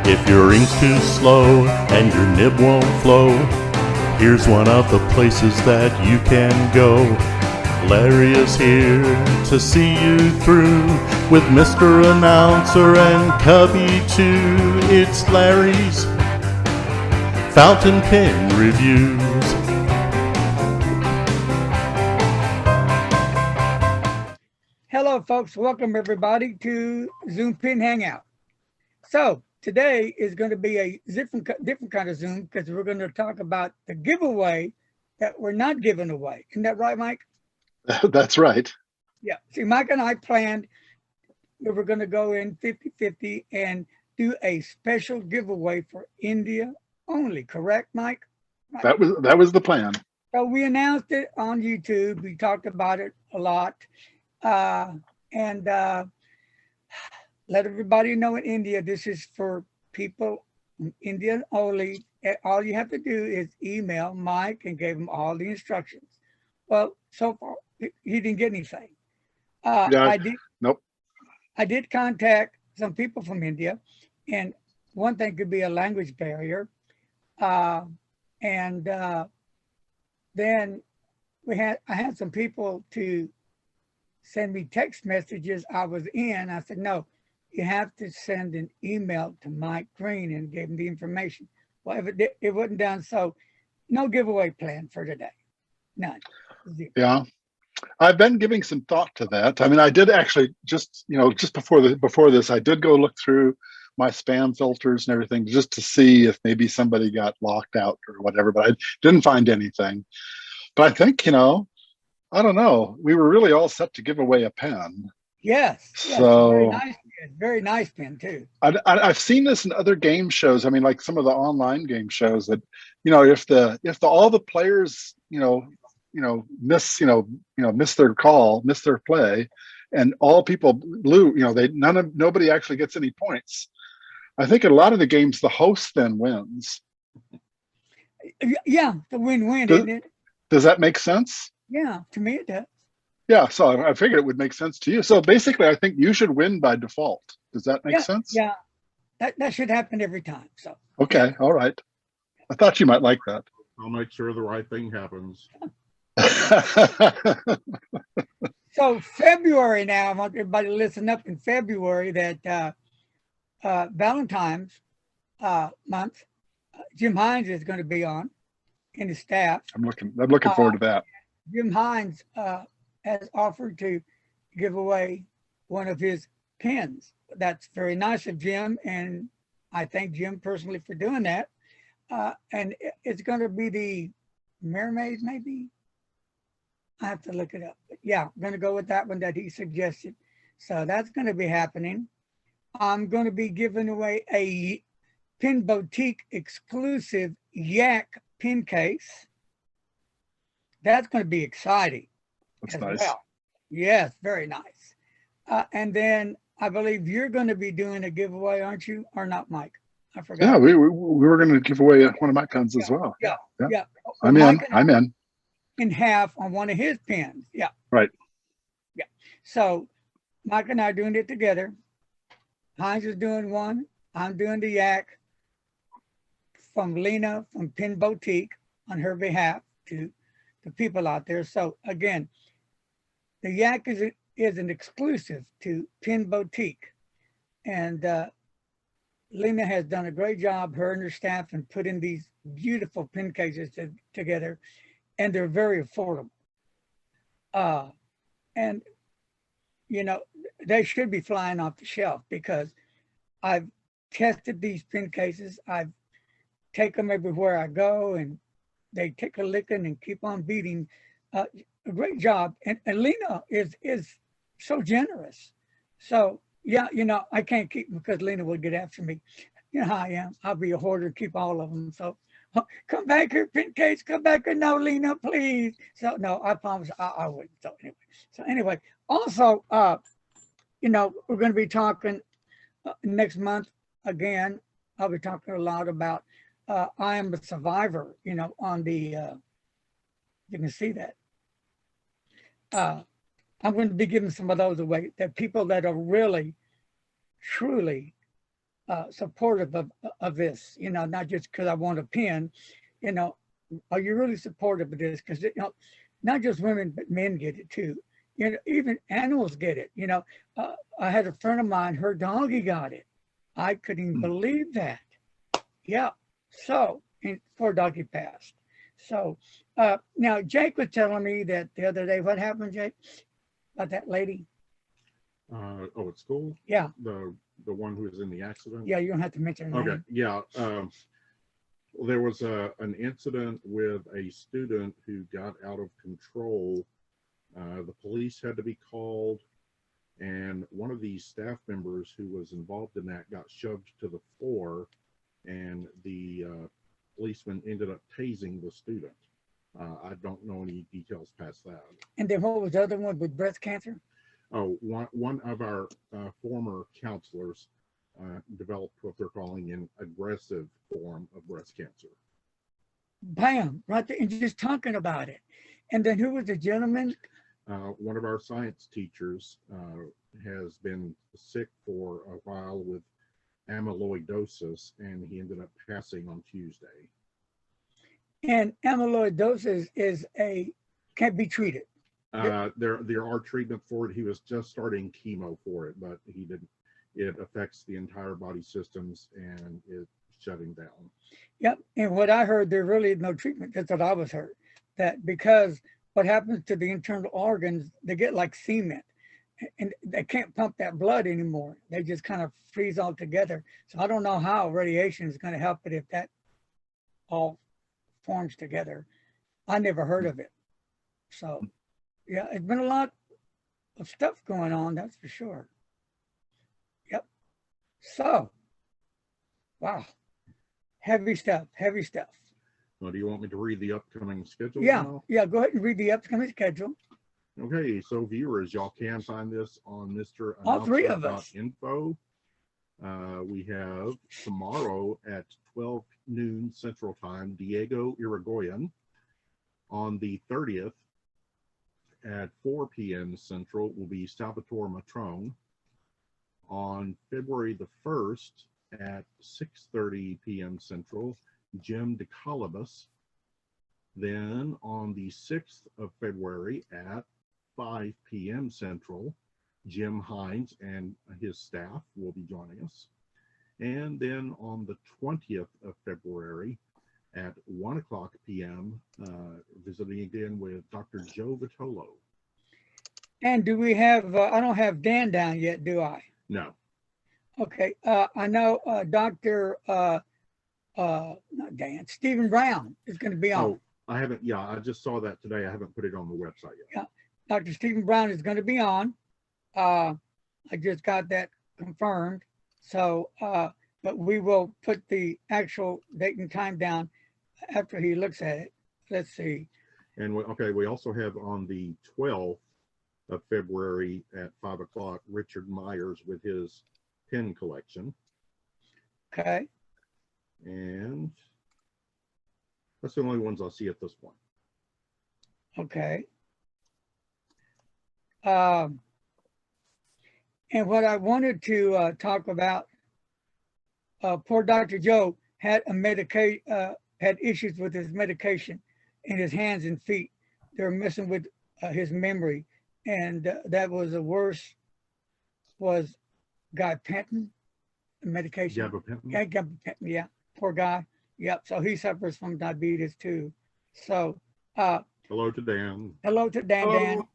If your ink's too slow and your nib won't flow, here's one of the places that you can go. Larry is here to see you through with Mr. Announcer and Cubby too. It's Larry's Fountain Pen Reviews. Hello folks, welcome everybody to Zoom Pen Hangout. So today is going to be a different kind of Zoom because we're going to talk about the giveaway that we're not giving away. Isn't that right, Mike? That's right. Yeah. See, Mike and I planned we were going to go in 50-50 and do a special giveaway for India only. Correct, Mike? Right. That was the plan. So we announced it on YouTube. We talked about it a lot. And let everybody know in India, this is for people in India only. All you have to do is email Mike and give him all the instructions. Well, so far, he didn't get anything. Yeah, nope. I did contact some people from India, and one thing could be a language barrier. Then I had some people to send me text messages I was in. I said, no, you have to send an email to Mike Green, and gave him the information. Well, if it wasn't done, so no giveaway plan for today. None. Zero. Yeah. I've been giving some thought to that. I mean, I did actually just before this, I did go look through my spam filters and everything just to see if maybe somebody got locked out or whatever, but I didn't find anything. But I think, I don't know. We were really all set to give away a pen. Yes. So very nice pen too. I've seen this in other game shows. I mean, like some of the online game shows that, if all the players, miss their call, miss their play, and all people lose, nobody actually gets any points. I think in a lot of the games, the host then wins. Yeah, the win-win, isn't it? Does that make sense? Yeah, to me it does. Yeah, so I figured it would make sense to you. So basically, I think you should win by default. Does that make sense? Yeah, that should happen every time. So okay, all right. I thought you might like that. I'll make sure the right thing happens. So February now, I want everybody to listen up. In February, that Valentine's month, Jim Hines is going to be on, and his staff. I'm looking forward to that. Jim Hines has offered to give away one of his pens. That's very nice of Jim, and I thank Jim personally for doing that. And it's going to be the Mermaid, maybe. I have to look it up. But yeah, I'm going to go with that one that he suggested. So that's going to be happening. I'm going to be giving away a Pen Boutique exclusive Yak pen case. That's going to be exciting. That's nice. Well. Yes, very nice. And then I believe you're going to be doing a giveaway, aren't you? Or not, Mike? I forgot. Yeah, we were going to give away one of my pens as well. Yeah. I'm in. In half on one of his pens. Yeah. Right. Yeah. So Mike and I are doing it together. Heinz is doing one. I'm doing the Yak from Lena from Pen Boutique on her behalf to the people out there. So again, the Yak is an exclusive to Pen Boutique. And Lena has done a great job, her and her staff, in putting these beautiful pen cases together. And they're very affordable. And, they should be flying off the shelf because I've tested these pen cases. I've taken them everywhere I go, and they take a licking and keep on beating. A great job. And Lena is so generous. So, yeah, I can't keep them because Lena will get after me. You know how I am. I'll be a hoarder, keep all of them. So, come back here, pen case, come back here. No, Lena, please. So no, I promise I wouldn't. So anyway, also, we're going to be talking next month again. I'll be talking a lot about I Am a Survivor, on the, you can see that. I'm going to be giving some of those away. That people that are really, truly supportive of this, you know, not just because I want a pen, you know, are you really supportive of this? Because, you know, not just women, but men get it too. You know, even animals get it. You know, I had a friend of mine, her doggy got it. I couldn't even believe that. Yeah. So, and poor doggy passed. So now Jake was telling me that the other day, what happened, Jake, about that lady? Oh, at school? Yeah. The one who was in the accident? Yeah, you don't have to mention her Okay, name. yeah. There was an incident with a student who got out of control. The police had to be called, and one of the staff members who was involved in that got shoved to the floor, and the policeman ended up tasing the student. I don't know any details past that. And then what was the other one with breast cancer? Oh, one of our former counselors developed what they're calling an aggressive form of breast cancer. Bam, right there, and just talking about it. And then who was the gentleman? One of our science teachers has been sick for a while with amyloidosis, and he ended up passing on Tuesday. And amyloidosis can't be treated. There are treatments for it. He was just starting chemo for it, but he didn't. It affects the entire body systems, and it's shutting down. Yep. And what I heard, there really is no treatment. That's what I was heard. That because what happens to the internal organs, they get like cement, and they can't pump that blood anymore. They just kind of freeze all together. So I don't know how radiation is going to help it if that all forms together. I never heard of it. So yeah, it's been a lot of stuff going on, that's for sure. Yep. So, wow. Heavy stuff, heavy stuff. Well, do you want me to read the upcoming schedule Yeah, now? yeah, go ahead and read the upcoming schedule. Okay, so viewers, y'all can find this on Mr. All three of us. Info. We have tomorrow at 12 noon Central Time, Diego Irigoyen. On the 30th at 4 p.m. Central will be Salvatore Matrone. On February the 1st at 6:30 p.m. Central, Jim DeCalabas. Then on the 6th of February at 5 p.m. Central, Jim Hines and his staff will be joining us. And then on the 20th of February at 1 o'clock p.m., visiting again with Dr. Joe Vitolo. And do we have, I don't have Dan down yet, do I? No. Okay, I know Dr. Not Dan, Stephen Brown is going to be on. Oh, I haven't, yeah, I just saw that today. I haven't put it on the website yet. Yeah, Dr. Stephen Brown is going to be on. I just got that confirmed. So, but we will put the actual date and time down after he looks at it. Let's see. And we also have on the 12th of February at 5 o'clock, Richard Myers with his pen collection. Okay. And that's the only ones I'll see at this point. Okay. And what I wanted to talk about, poor Dr. Joe had had issues with his medication in his hands and feet. They're messing with his memory, and that was the worst. Was gabapentin medication? Gabapentin? Yeah, gabapentin. Yeah, poor guy. Yep. So he suffers from diabetes too. So hello to Dan. Hello to Dan. Hello. Dan.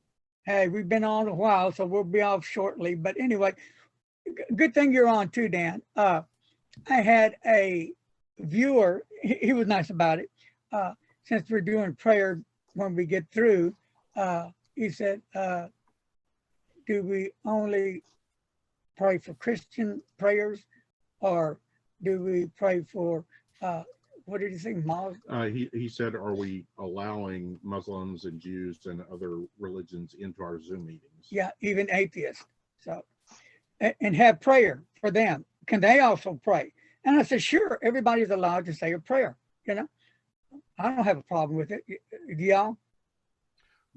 Hey, we've been on a while, so we'll be off shortly. But anyway, good thing you're on too, Dan. I had a viewer, he was nice about it. Since we're doing prayer when we get through, he said, do we only pray for Christian prayers, or do we pray for, what did he say, Muslims? He said, are we allowing Muslims and Jews and other religions into our Zoom meetings? Yeah, even atheists. So, and have prayer for them. Can they also pray? And I said, sure, everybody's allowed to say a prayer. You know, I don't have a problem with it. Do y'all?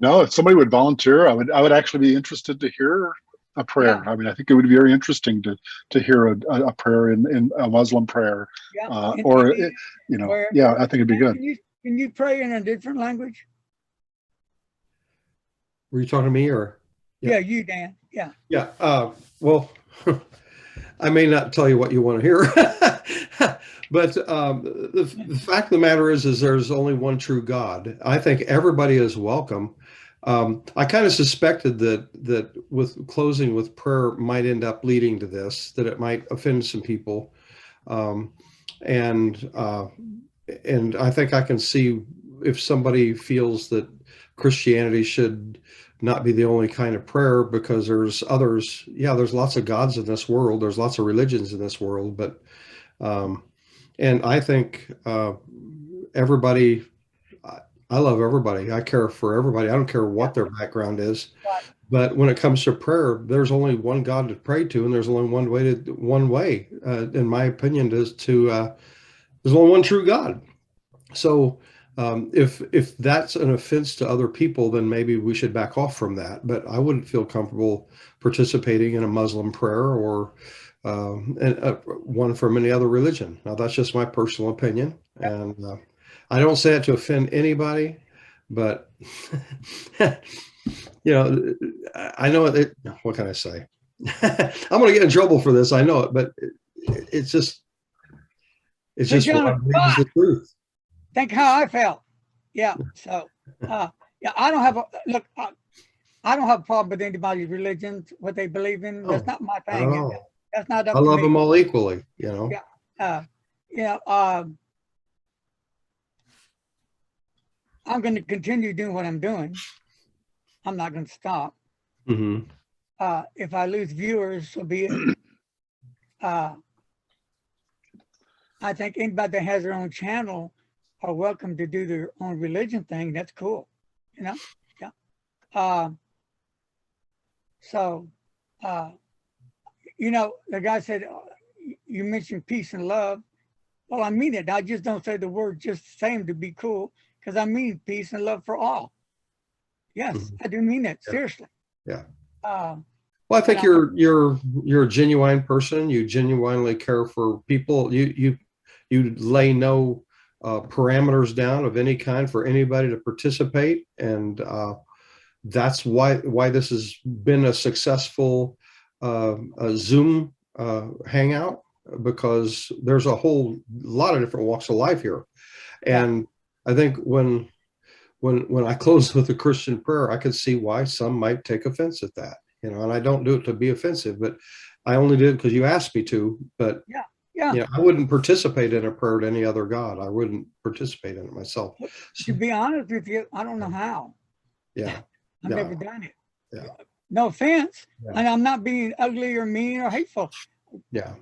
No, if somebody would volunteer, I would actually be interested to hear a prayer. Yeah. I mean, I think it would be very interesting to hear a prayer in a Muslim prayer, Yeah. or And you know, where, yeah, I think it'd be good. Can you pray in a different language? Were you talking to me or? Yeah, you, Dan. Yeah. Yeah. Well, I may not tell you what you want to hear, but the fact of the matter is there's only one true God. I think everybody is welcome. I kind of suspected that with closing with prayer might end up leading to this, that it might offend some people, and I think I can see if somebody feels that Christianity should not be the only kind of prayer, because there's others. Yeah, there's lots of gods in this world. There's lots of religions in this world, but and I think everybody, I love everybody. I care for everybody. I don't care what their background is. Right. But when it comes to prayer, there's only one God to pray to, and there's only one way, in my opinion, there's only one true God. So if that's an offense to other people, then maybe we should back off from that. But I wouldn't feel comfortable participating in a Muslim prayer or one from any other religion. Now, that's just my personal opinion. And I don't say it to offend anybody, but you know, I know it. What can I say? I'm going to get in trouble for this. I know it, but it's just what I believe is the truth. Think how I felt. Yeah. So, yeah, I don't have I don't have a problem with anybody's religions, what they believe in. That's not my thing. That's not up to me. I love them all equally, you know. Yeah. I'm going to continue doing what I'm doing. I'm not going to stop. Mm-hmm. If I lose viewers, so be it. I think anybody that has their own channel are welcome to do their own religion thing. That's cool, you know? Yeah. So, you know, the guy said, you mentioned peace and love. Well, I mean it. I just don't say the word just the same to be cool, because I mean peace and love for all. Yes, I do mean it. Seriously. Yeah. Well, I think you're a genuine person. You genuinely care for people. You lay no parameters down of any kind for anybody to participate, and that's why this has been a successful Zoom hangout, because there's a whole lot of different walks of life here. And I think when I close with a Christian prayer, I could see why some might take offense at that, you know, and I don't do it to be offensive, but I only did it because you asked me to. But yeah, I wouldn't participate in a prayer to any other God. I wouldn't participate in it myself. To be honest with you, I don't know how. Yeah. I've never done it. Yeah. No offense. And I'm not being ugly or mean or hateful. Yeah.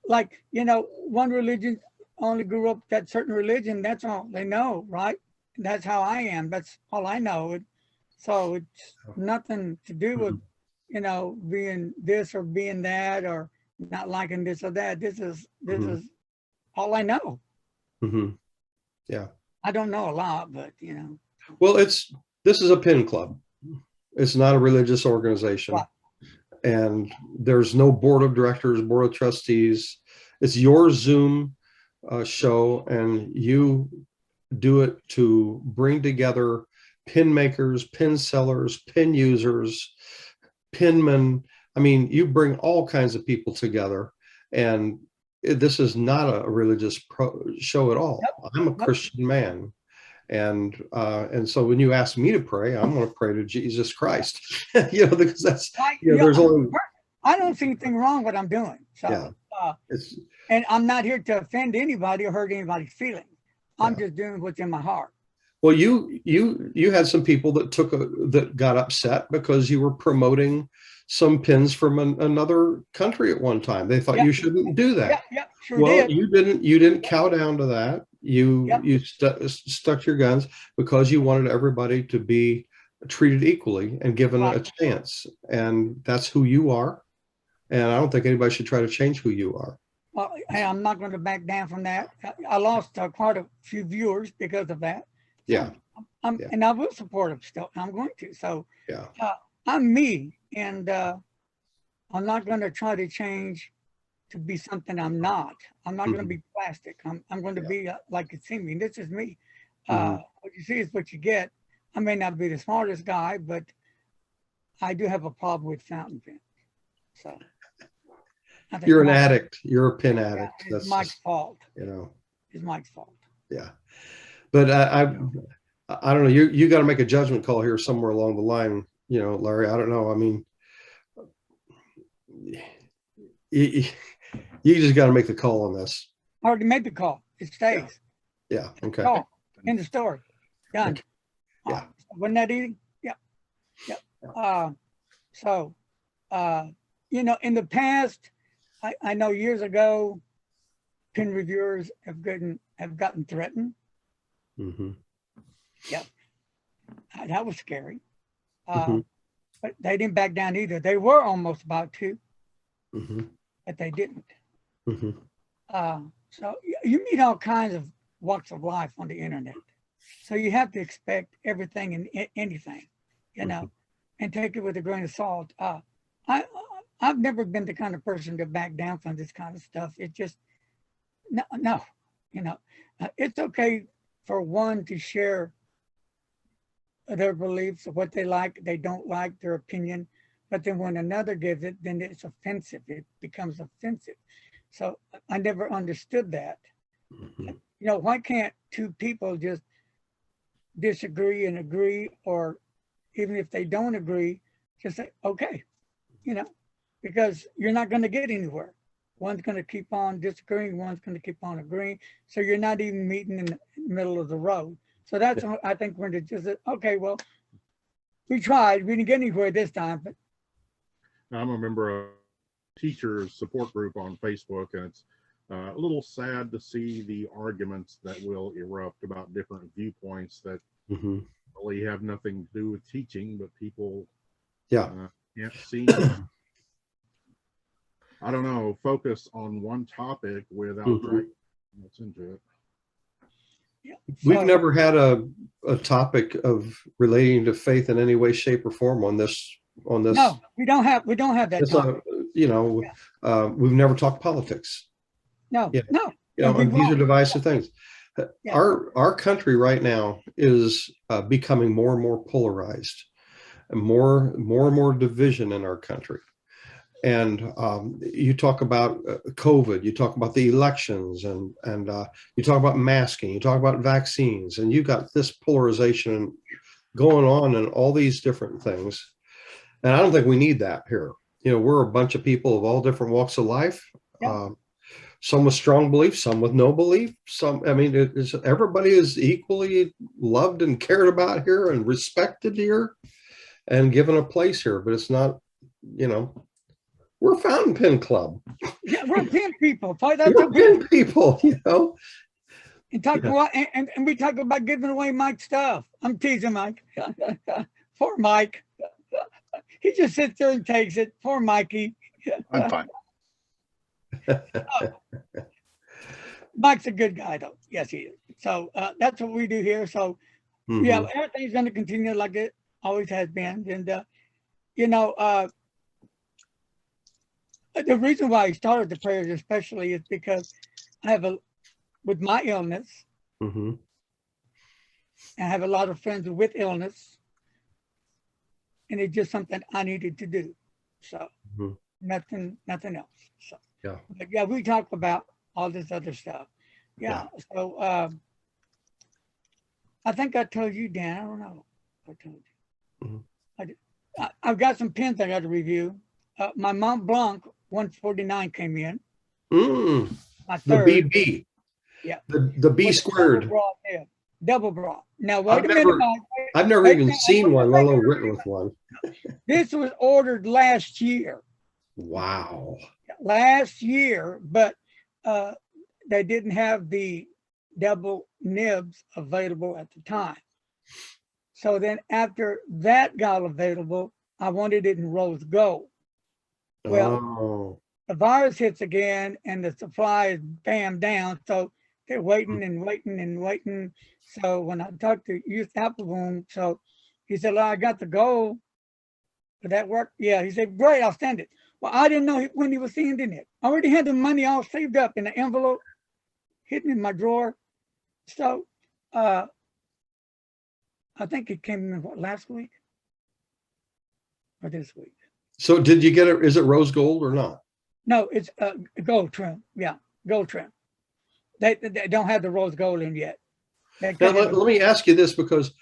Like, you know, one religion only grew up that certain religion. That's all they know, right? And that's how I am. That's all I know. So it's nothing to do with, you know, being this or being that or not liking this or that. This is all I know. Mm-hmm. Yeah. I don't know a lot, but you know. Well, this is a pen club. It's not a religious organization. Right. And there's no board of directors, board of trustees. It's your Zoom show, and you do it to bring together pen makers, pen sellers, pen users, penmen. I mean, you bring all kinds of people together, and this is not a religious show at all. Yep. I'm a Christian man. And so when you ask me to pray, I'm going to pray to Jesus Christ, you know, because that's, you know, there's only. I don't see anything wrong with what I'm doing. So, and I'm not here to offend anybody or hurt anybody's feelings. I'm just doing what's in my heart. Well, you had some people that got upset because you were promoting some pens from another country at one time. They thought you shouldn't do that. Sure did. You didn't cow down to that. You stuck your guns because you wanted everybody to be treated equally and given a chance. And that's who you are. And I don't think anybody should try to change who you are. Well, I'm not going to back down from that. I lost quite a few viewers because of that. So and I will support them still. I'm going to. So I'm me. And I'm not going to try to change to be something I'm not. I'm not going to be plastic. I'm going to be like you see me. This is me. What you see is what you get. I may not be the smartest guy, but I do have a problem with fountain pen. So I think You're an addict. You're a pen addict. It's Mike's fault. You know. It's Mike's fault. Yeah, but I don't know. You got to make a judgment call here somewhere along the line. You know, Larry. I don't know. I mean, you just got to make the call on this. I already made the call. It stays. Yeah. Okay. Call. End of story. Done. Okay. Yeah. Wasn't that easy? Yeah. Yeah. So, you know, in the past, I know years ago, pen reviewers have gotten threatened. Yep. That was scary. But they didn't back down either. They were almost about to, but they didn't. So you meet all kinds of walks of life on the internet. So you have to expect everything and anything, you know, and take it with a grain of salt. I've never been the kind of person to back down from this kind of stuff. It just, no, you know, it's okay for one to share their beliefs of what they like, they don't like, their opinion. But then when another gives it, then it's offensive. It becomes offensive. So I never understood that. You know, why can't two people just disagree and agree, or even if they don't agree, just say, okay, you know, because you're not going to get anywhere. One's going to keep on disagreeing, one's going to keep on agreeing. So you're not even meeting in the middle of the road. So that's, I think, when it just, okay, well, we tried, we didn't get anywhere this time. But I'm a member of a teacher's support group on Facebook, and it's a little sad to see the arguments that will erupt about different viewpoints that really have nothing to do with teaching, but people can't see, I don't know, focus on one topic without dragging what's into it. Yeah. We've never had a topic of relating to faith in any way, shape, or form on this. No, we don't have that topic. You know, we've never talked politics. No, no. You know, and these are divisive things. Yeah. Our country right now is becoming more and more polarized, and more and more division in our country. And you talk about COVID, you talk about the elections, and you talk about masking, you talk about vaccines, and you got this polarization going on and all these different things. And I don't think we need that here. You know, we're a bunch of people of all different walks of life. Yeah. Some with strong beliefs, some with no belief. Some, I mean, everybody is equally loved and cared about here and respected here and given a place here. But it's not, you know, we're a fountain pen club. Yeah, we're pen people. We're pen people, you know. And talk about, and we talk about giving away Mike's stuff. I'm teasing Mike. Poor Mike. He just sits there and takes it. Poor Mikey. I'm fine. Mike's a good guy, though. Yes, he is. So that's what we do here. So yeah, everything's going to continue like it always has been. And you know, the reason why I started the prayers especially is because I have with my illness, I have a lot of friends with illness, and it's just something I needed to do. So nothing else. So but yeah, we talk about all this other stuff. Yeah. So I think I told you, Dan. I don't know if I told you. I've got some pens I got to review. My Mont Blanc 149 came in. My third. The BB. Yeah. The B squared. Double broad. Now wait a minute. I've never even seen one, let alone written with one. This was ordered last year. Wow. Last year, but they didn't have the double nibs available at the time. So then after that got available, I wanted it in rose gold. Well, the virus hits again and the supply is bam down. So they're waiting and waiting and waiting. So when I talked to Youth Appleboom, so he said, well, I got the gold. Would that work? Yeah. He said, great, I'll send it. Well, I didn't know when he was sending it. I already had the money all saved up in an envelope, hidden in my drawer. So I think it came in last week or this week. So did you get it? Is it rose gold or not? No, it's gold trim. Yeah, gold trim. They don't have the rose gold in yet. Now, let me ask you this, because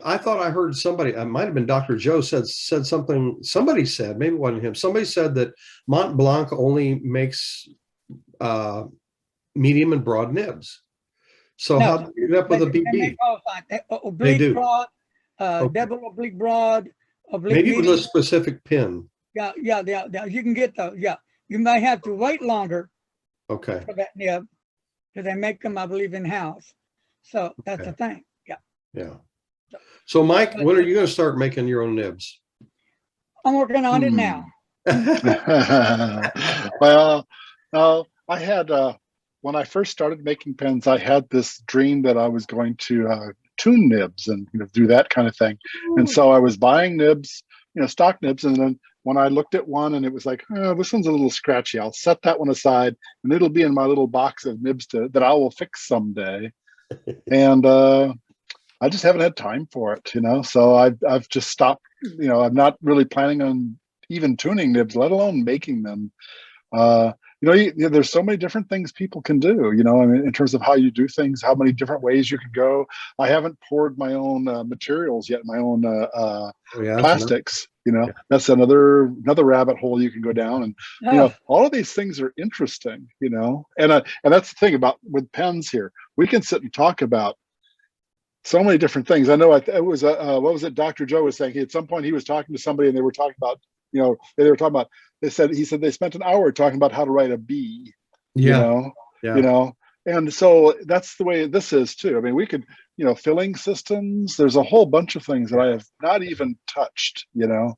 I thought I heard somebody, it might have been Dr. Joe, said something, somebody said, maybe it wasn't him, somebody said that Mont Blanc only makes medium and broad nibs. So No, how do you end up with a They BB? make all kinds. They Oblique do. broad, Okay. double oblique broad, oblique Maybe with medium. a specific pin. Yeah. You can get those. Yeah, you might have to wait longer Okay. for that nib because they make them, I believe, in house. So that's the thing. Yeah. Yeah. So Mike, when are you going to start making your own nibs? I'm working on it now. Well, I had when I first started making pens, I had this dream that I was going to tune nibs and do that kind of thing. And so I was buying nibs, stock nibs, and then when I looked at one and it was like, oh, this one's a little scratchy, I'll set that one aside, and it'll be in my little box of nibs that I will fix someday. And I just haven't had time for it, So I've just stopped. I'm not really planning on even tuning nibs, let alone making them. There's so many different things people can do, I mean, in terms of how you do things, how many different ways you can go. I haven't poured my own materials yet, my own plastics, that's another rabbit hole you can go down. And, all of these things are interesting, and that's the thing about with pens here, we can sit and talk about so many different things. I know it was, what was it Dr. Joe was saying? At some point he was talking to somebody and they were talking about, he said they spent an hour talking about how to write a B, and so that's the way this is too. I mean, we could, filling systems, there's a whole bunch of things that I have not even touched, and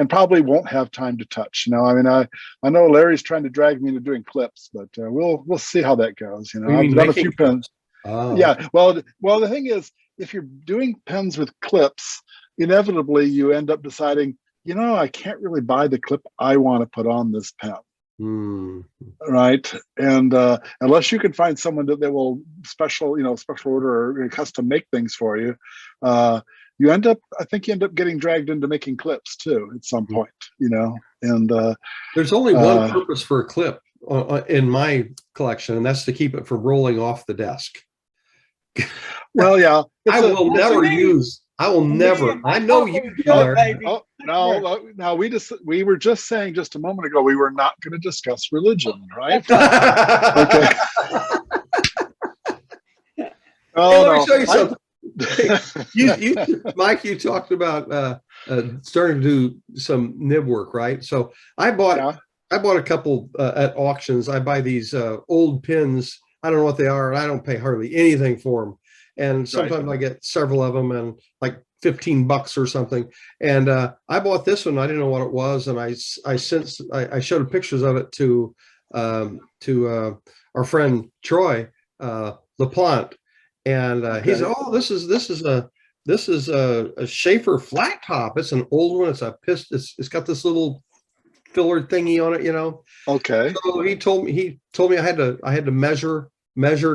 probably won't have time to touch. I mean, I know Larry's trying to drag me into doing clips, but we'll see how that goes. I've done a few pens. Oh. Yeah. Well, the thing is, if you're doing pens with clips, inevitably you end up deciding, I can't really buy the clip I want to put on this pen. Right. And unless you can find someone that will special order or custom make things for you, I think you end up getting dragged into making clips too at some point, and there's only one purpose for a clip in my collection, and that's to keep it from rolling off the desk. Well, yeah, I will never. I know you are. Oh, no. We were just saying just a moment ago we were not going to discuss religion, right? Okay. Hey, let me show you something. Mike, you talked about starting to do some nib work, right? So I bought a couple at auctions. I buy these old pins. I don't know what they are, and I don't pay hardly anything for them. And sometimes I get several of them, and like $15 or something. And I bought this one. I didn't know what it was, and I showed pictures of it to our friend Troy LaPlante, and he said, "Oh, this is a Schaefer flat top. It's an old one. It's got this little filler thingy on it, Okay. So he told me I had to measure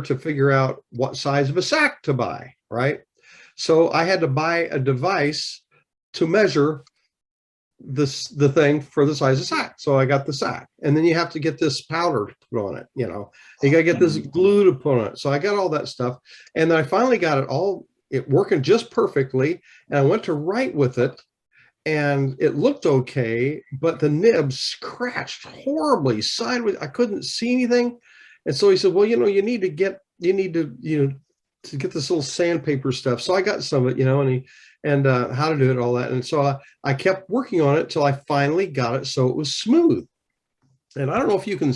to figure out what size of a sack to buy, right? So I had to buy a device to measure the thing for the size of sack. So I got the sack, and then you have to get this powder to put on it, you got to get this glue to put on it. So I got all that stuff, and then I finally got it working just perfectly, and I went to write with it, and it looked okay, but the nib scratched horribly sideways. I couldn't see anything. And so he said, well, you need to get this little sandpaper stuff. So I got some of it, and how to do it, all that. And so I kept working on it till I finally got it so it was smooth. And I don't know if you can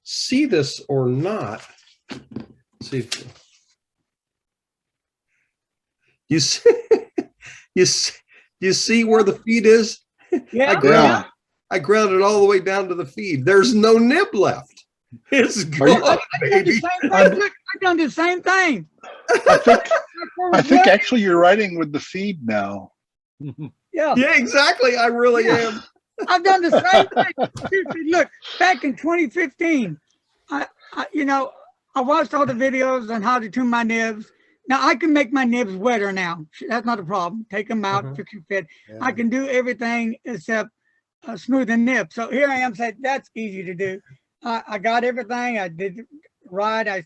see this or not. Let's see. You see where the feed is? Yeah. I ground it all the way down to the feed. There's no nib left. It's gone, baby. I've done the same thing. I think actually you're writing with the feed now. Yeah. Yeah, exactly. I really am. I've done the same thing. Seriously, look, back in 2015, I watched all the videos on how to tune my nibs. Now I can make my nibs wetter now. That's not a problem. Take them out, fix your fit. Yeah. I can do everything except smooth the nib. So here I am saying that's easy to do. I got everything. I did it right. I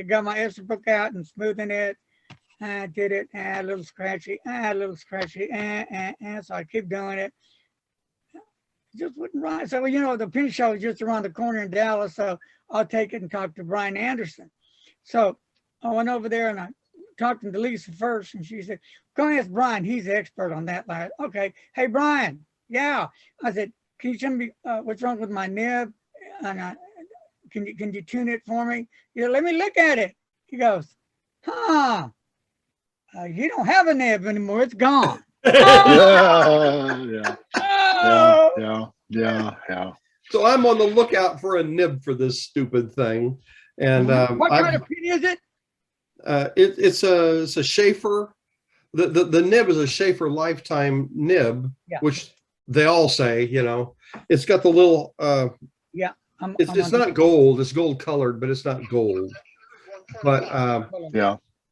got my extra book out and smoothing it. I did it. A little scratchy. A little scratchy. So I keep doing it. Just wouldn't right. So the pen show is just around the corner in Dallas. So I'll take it and talk to Brian Anderson. So I went over there and I talked to Lisa first, and she said, "Go ask Brian. He's the expert on that." Like, okay, hey Brian, yeah. I said, "Can you tell me what's wrong with my nib? And can you tune it for me?" He said, "Let me look at it." He goes, "Huh? You don't have a nib anymore. It's gone." Yeah. So I'm on the lookout for a nib for this stupid thing. And what kind of pen is it? It's a Schaefer. The nib is a Schaefer lifetime nib, which they all say, it's got the little it's not gold, it's gold colored, but it's not gold. But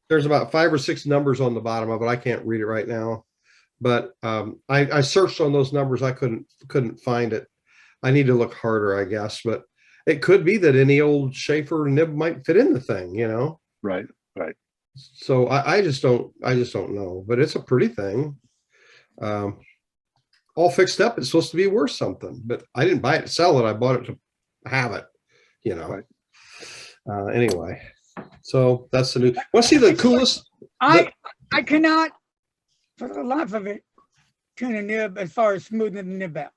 there's about 5 or 6 numbers on the bottom of it. I can't read it right now, but I searched on those numbers. I couldn't find it. I need to look harder, I guess, but it could be that any old Schaefer nib might fit in the thing, Right. So I just don't know, but it's a pretty thing. All fixed up. It's supposed to be worth something, but I didn't buy it to sell it. I bought it to have it, Right. Anyway, so that's the new. Want to see the coolest? I cannot, for the life of it, tune a nib as far as smoothing the nib out.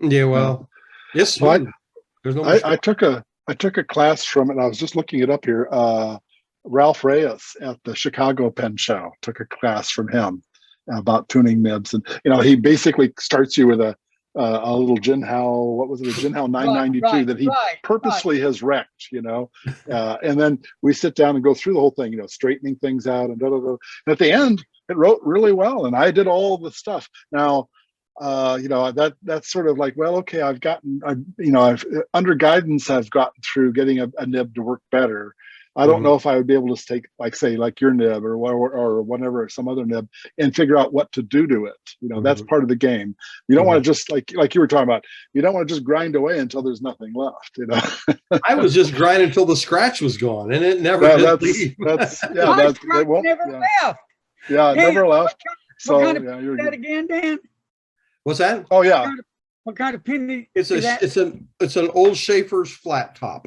Yeah, well, yes. Well, There's no. I took a class from it. And I was just looking it up here. Ralph Reyes at the Chicago Pen Show took a class from him about tuning nibs, and he basically starts you with a little Jinhao. What was it? A Jinhao 992 that he purposely has wrecked. And then we sit down and go through the whole thing. Straightening things out and And at the end, it wrote really well, and I did all the stuff. Now, that's sort of like, well, okay, I've under guidance, I've gotten through getting a nib to work better. I don't know if I would be able to take, like your nib or whatever, some other nib, and figure out what to do to it. That's part of the game. You don't want to just like you were talking about. You don't want to just grind away until there's nothing left. I was just grinding until the scratch was gone, and it never did leave. Never left. Yeah, it never left. So you're that again, Dan. What's that? Oh yeah. What kind of pen is that? It's an old Schaefer's flat top.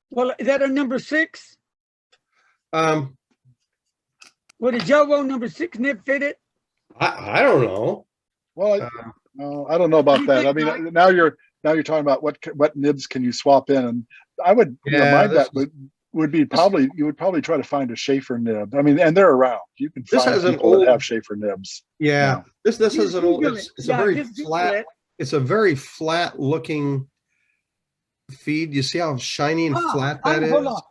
Well, is that a number 6? Would a Jowo number 6 nib fit it? I don't know. Well, I don't know about that. I mean, now you're talking about what nibs can you swap in, and I would my bet would be you would probably try to find a Schaefer nib. I mean, and they're around. You can find people that have Schaefer nibs. Yeah, this is an old. It's a very flat. It's a very flat looking feed. You see how shiny and flat that is? Hold on.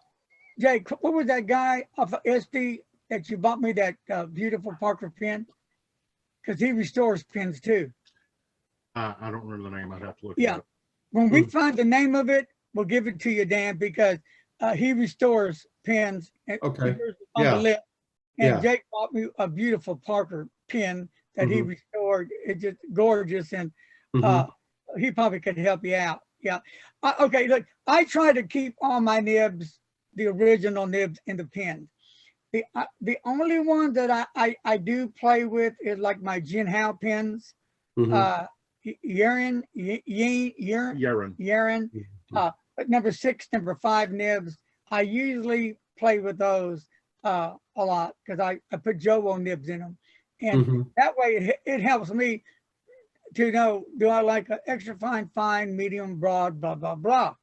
Jake, what was that guy off of SD that you bought me that beautiful Parker pen? Because he restores pens too. I don't remember the name. I'd have to look. Yeah. When we find the name of it, we'll give it to you, Dan, because he restores pens. And the lip. And Jake bought me a beautiful Parker pen that he restored. It's just gorgeous, and he probably could help you out. Yeah. Okay, look, I try to keep all my nibs, the original nibs, in the pen. The only one that I do play with is like my Jinhao pens. Yaren, number 6, number 5 nibs. I usually play with those a lot because I put Jowo nibs in them. And that way it helps me to know, do I like an extra fine, medium, broad, blah, blah, blah.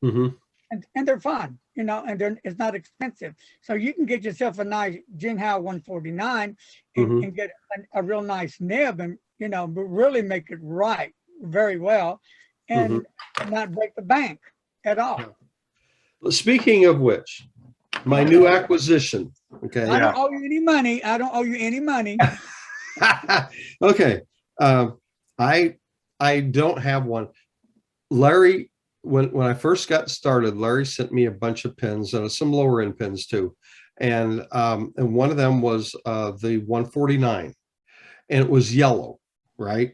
And they're fun, and it's not expensive. So you can get yourself a nice Jinhao 149 and get a real nice nib and, really make it right very well and not break the bank at all. Speaking of which, my new acquisition. Okay. I don't owe you any money. Okay. I don't have one. Larry, when I first got started, Larry sent me a bunch of pens and some lower end pens too. And one of them was the 149, and it was yellow, right?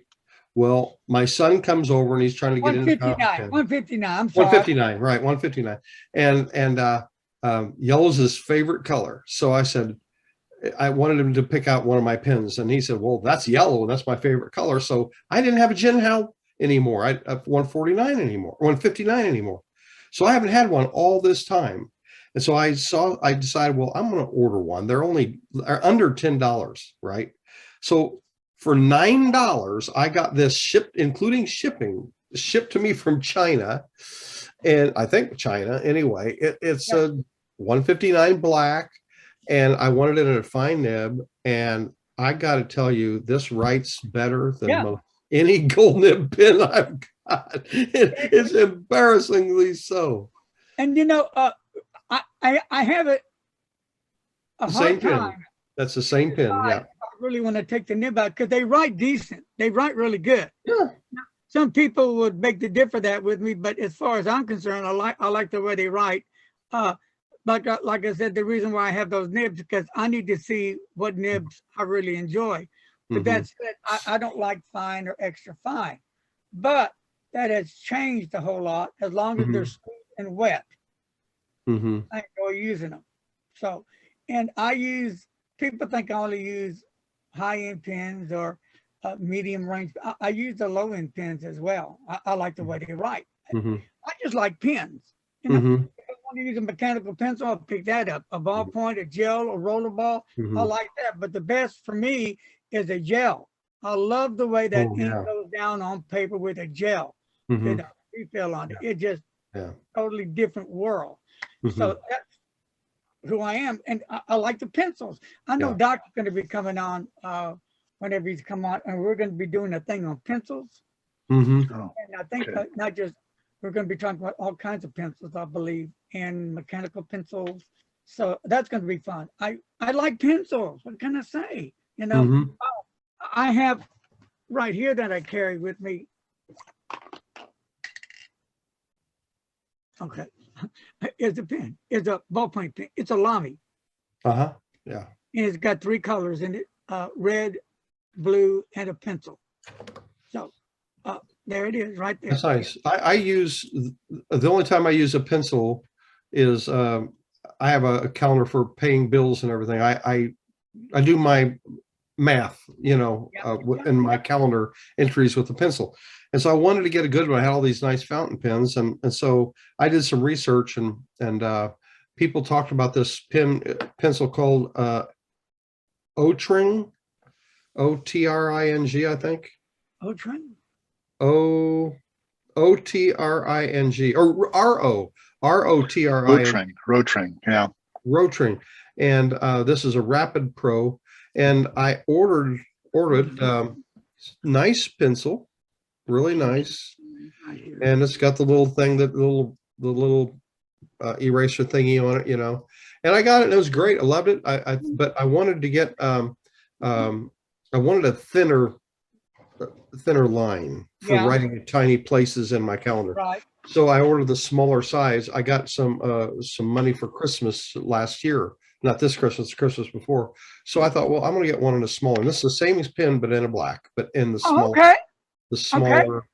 Well, my son comes over and he's trying to get into 159, 159, I'm sorry. 159, right, 159. And yellow's his favorite color. So I said, I wanted him to pick out one of my pens, and he said, well, that's yellow, and that's my favorite color. So I didn't have a Jinhao anymore. I have 149 anymore, 159 anymore. So I haven't had one all this time. And so I decided, well, I'm going to order one. They're under $10, right? So for $9, I got this shipped, including shipping, shipped to me from China. And I think China anyway. It's a 159 black. And I wanted it in a fine nib, and I got to tell you, this writes better than any gold nib pen I've got. It's embarrassingly so. And you know, I have a hard time. That's the same pen. Yeah. I really want to take the nib out because they write decent. They write really good. Yeah. Some people would beg to differ that with me, but as far as I'm concerned, I like the way they write. Like I said, the reason why I have those nibs because I need to see what nibs I really enjoy. But that's it. I don't like fine or extra fine. But that has changed a whole lot as long as they're smooth and wet. I enjoy using them. So, and people think I only use high-end pens or medium range. I use the low-end pens as well. I like the way they write. I just like pens. You know, if I want to use a mechanical pencil, I'll pick that up. A ballpoint, a gel, a roller ball. I like that. But the best for me is a gel. I love the way that ink goes down on paper with a gel. You know, refill on it. It just totally different world. So that's who I am. And I like the pencils. I know Doc's going to be coming on whenever he's come on, and we're going to be doing a thing on pencils. And I think not just, we're going to be talking about all kinds of pencils, I believe, and mechanical pencils. So that's going to be fun. I like pencils. What can I say? You know, I have right here that I carry with me. Okay. It's a pen. It's a ballpoint pen. It's a Lamy. Yeah. And it's got 3 colors in it, red, blue, and a pencil. So there it is right there. That's nice. I use, the only time I use a pencil is I have a calendar for paying bills and everything. I do my math, you know, in my calendar entries with the pencil. And so I wanted to get a good one. I had all these nice fountain pens. And so I did some research and people talked about this pencil called Otring, O-T-R-I-N-G, I think. Otring? O-T-R-I-N-G or R-O-T-R-I-N. Rotring, yeah. Rotring. And this is a Rapid Pro. And I ordered nice pencil, really nice. And it's got the little thing, the little eraser thingy on it, you know. And I got it, and it was great. I loved it. But I wanted to get I wanted a thinner line for writing tiny places in my calendar. Right. So I ordered the smaller size. I got some money for Christmas last year, not this Christmas, Christmas before. So I thought, well, I'm going to get one in a smaller. And this is the same as pen, but in a black, but in the smaller. The smaller.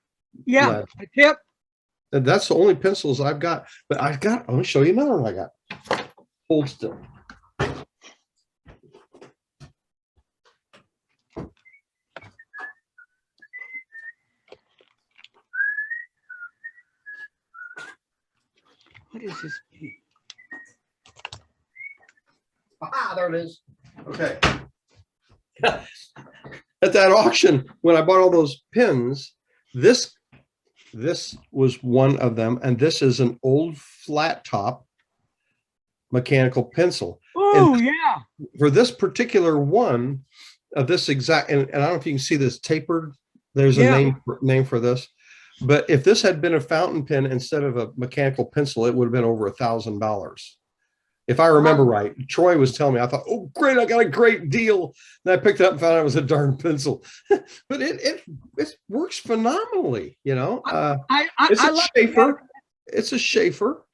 Yeah. Yep. And that's the only pencils I've got. But I'm going to show you another one I got. Hold still. What is this pen? There it is. Okay. At that auction, when I bought all those pens, this was one of them, and this is an old flat top mechanical pencil. Oh, yeah. For this particular one of this exact, and I don't know if you can see this tapered. There's a name for this. But if this had been a fountain pen instead of a mechanical pencil, it would have been over $1,000. If I remember right, Troy was telling me, I thought, oh, great, I got a great deal. And I picked it up and found out it was a darn pencil. But it works phenomenally, you know. It's a Schaefer. It's a Schaefer.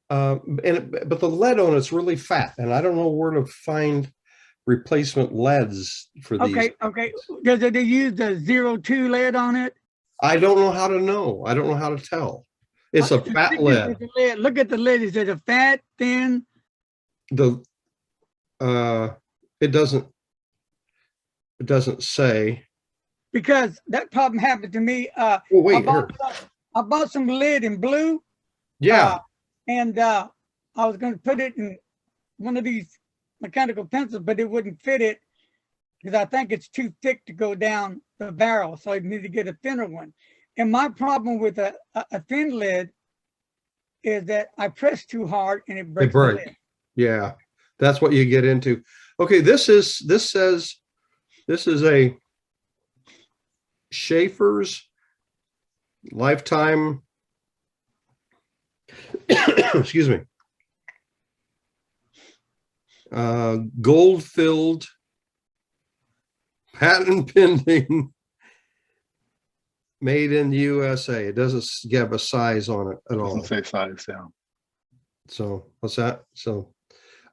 But the lead on it's really fat, and I don't know where to find replacement leads for these. Okay. Does it use the 02 lead on it? I don't know how to know. I don't know how to tell. It's a fat lead. Look at the lid. Is it a fat, thin? It doesn't say. Because that problem happened to me. Well, wait, I bought some lid in blue. Yeah. And I was going to put it in one of these mechanical pencils, but it wouldn't fit it because I think it's too thick to go down the barrel. So I need to get a thinner one. And my problem with a thin lid is that I press too hard and it breaks the lid. Yeah, that's what you get into. Okay, this says this is a Schaefer's lifetime. Excuse me. Gold-filled, patent pending, made in the USA. It doesn't give a size on it at all. Doesn't say size, yeah. So what's that? So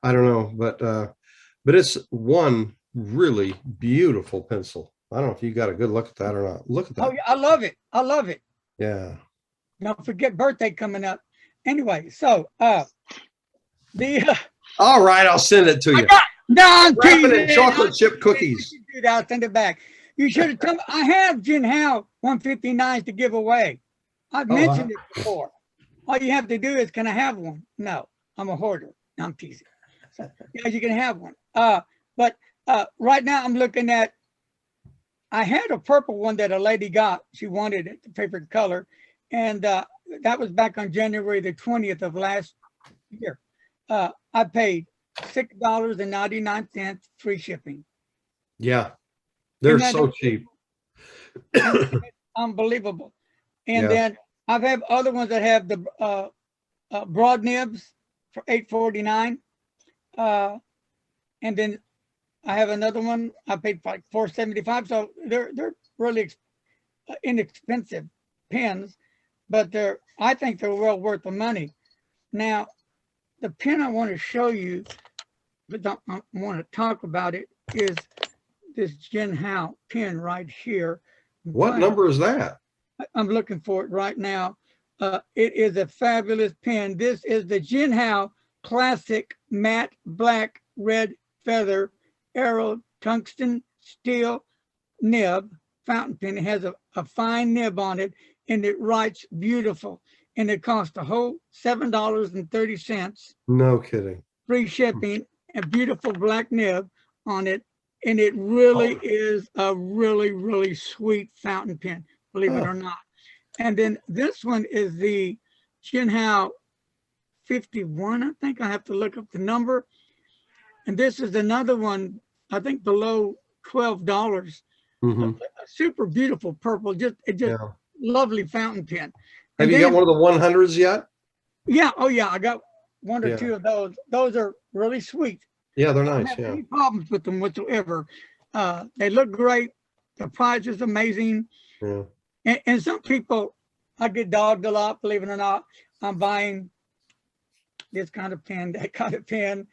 I don't know, but it's one really beautiful pencil. I don't know if you got a good look at that or not. Look at that. Oh, yeah, I love it. I love it. Yeah. Don't forget birthday coming up. Anyway, so all right, I'll send it to you. Wrap it in chocolate chip cookies. I'll send it back. You should have told me. I have Jinhao 159s to give away. I've mentioned it before. All you have to do is, can I have one? No, I'm a hoarder. No, I'm teasing. So, yeah, you can have one. But right now I'm looking at, I had a purple one that a lady got. She wanted it, the favorite color. And that was back on January the 20th of last year. I paid $6.99 free shipping. Yeah, they're so cheap. Unbelievable. And then I've had other ones that have the broad nibs for $8.49. And then I have another one. I paid like $4.75. So they're really inexpensive pens, but I think they're well worth the money. Now, the pen I want to show you, but don't want to talk about it, is this Jinhao pen right here. What number is that? I'm looking for it right now. It is a fabulous pen. This is the Jinhao Classic Matte Black Red Feather Arrow Tungsten Steel Nib fountain pen. It has a fine nib on it, and it writes beautiful. And it costs a whole $7.30. No kidding. Free shipping, a beautiful black nib on it. And it really is a really, really sweet fountain pen, believe it or not. And then this one is the Jinhao 51. I think I have to look up the number. And this is another one, I think below $12. A super beautiful purple, just lovely fountain pen. Have you got one of the 100s yet? Yeah. Oh, yeah. I got one or two of those. Those are really sweet. Yeah, they're nice. I don't have any problems with them whatsoever. They look great. The price is amazing. Yeah. And some people, I get dogged a lot, believe it or not. I'm buying this kind of pen, that kind of pen,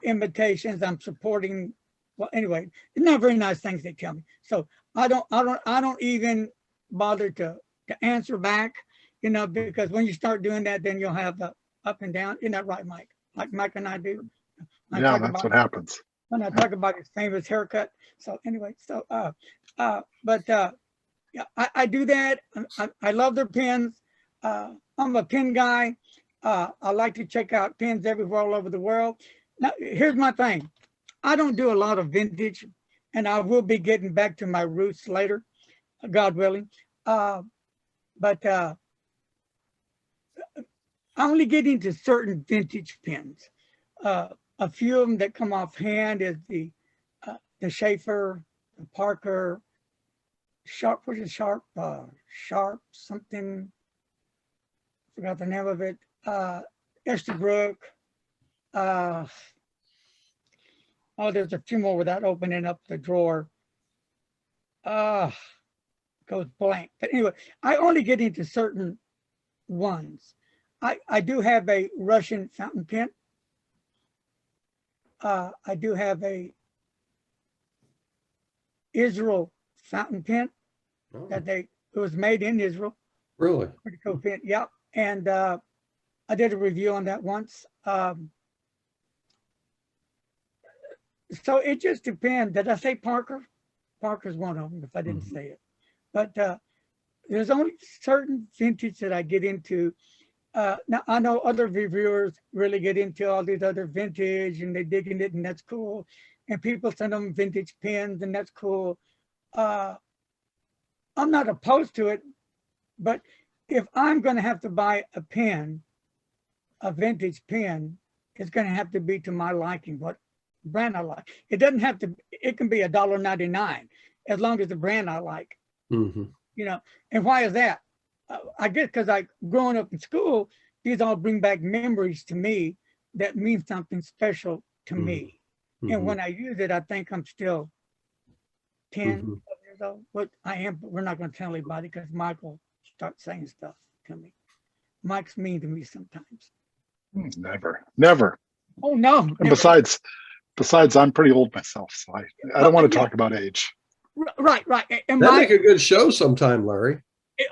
imitations. I'm supporting. Well, anyway, it's not very nice things they tell me. So I don't even bother to answer back. You know, because when you start doing that, then you'll have the up and down. Isn't that right, Mike? Like Mike and I do. Yeah, that's what happens. When I talk about his famous haircut. So anyway, so yeah, I do that. I love their pens. I'm a pen guy. I like to check out pens everywhere all over the world. Now, here's my thing. I don't do a lot of vintage, and I will be getting back to my roots later, God willing. But I only get into certain vintage pens. A few of them that come off hand is the Schaefer, the Parker, Sharp, which is Sharp, Sharp something, forgot the name of it, Estabrook, Oh, there's a few more without opening up the drawer. Goes blank. But anyway, I only get into certain ones. I do have a Russian fountain pen. I do have a Israel fountain pen Oh, that it was made in Israel. really? Pretty cool pen. Yep. And I did a review on that once. So it just depends. Did I say Parker? Parker's one of them if I didn't say it. But there's only certain vintage that I get into. Now I know other reviewers really get into all these other vintage and they dig in it and that's cool. And people send them vintage pens and that's cool. I'm not opposed to it, but if I'm going to have to buy a pen, a vintage pen, it's going to have to be to my liking, what brand I like. It doesn't have to, it can be $1.99 as long as the brand I like. Mm-hmm. You know, and why is that? I guess because growing up in school, these all bring back memories to me that mean something special to me. Mm-hmm. And when I use it, I think I'm still 10 Mm-hmm. years old. But I am, but we're not going to tell anybody because Mike will start saying stuff to me. Mike's mean to me sometimes. Never. Oh, no. And Never. besides, I'm pretty old myself, so I don't want to talk about age. Right. And That'd Mike, make a good show sometime, Larry.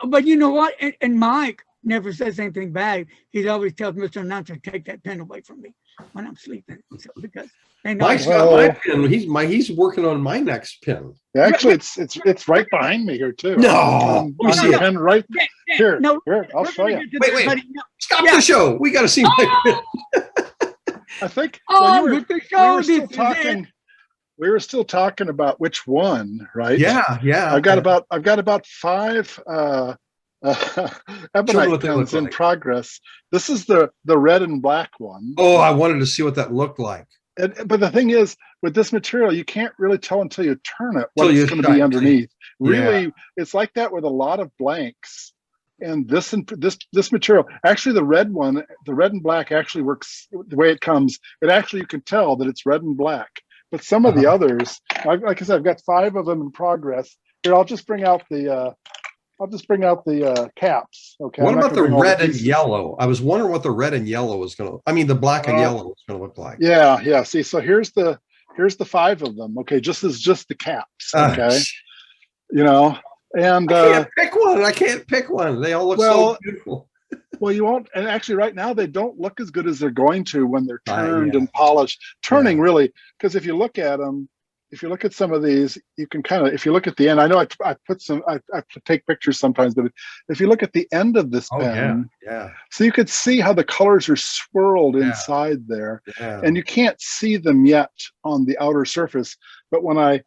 but you know what? And Mike never says anything bad. He always tells Mr. Announcer, take that pen away from me when I'm sleeping. So, because they know Mike's got my pen. He's working on my next pen. Actually, it's right behind me here too. No. on the pen right here. No, Here, I'll show you. Wait. Stop the show. We got to see my pen. I think Mr. Show, we were still talking about which one, right? Yeah. I've got about 5 ebonite pens in progress. This is the red and black one. Oh, I wanted to see what that looked like. But the thing is, with this material, you can't really tell until you turn it what it's going to be underneath. Really, it's like that with a lot of blanks. And this material, actually, the red and black actually works the way it comes. It actually, you can tell that it's red and black. But some of the others, like I said, I've got 5 of them in progress. Here, I'll just bring out the caps. Okay. What about the red and yellow? I was wondering what the red and yellow was going to. I mean, the black and yellow was going to look like. Yeah. See, so here's the 5 of them. Okay, just the caps. Okay, you know, and I can't pick one. They all look so beautiful. Well, you won't, and actually right now they don't look as good as they're going to when they're turned and polished. Turning really, because if you look at them, if you look at some of these, you can kind of, if you look at the end, I know I take pictures sometimes, but if you look at the end of this pen, so you could see how the colors are swirled inside there, and you can't see them yet on the outer surface. But when I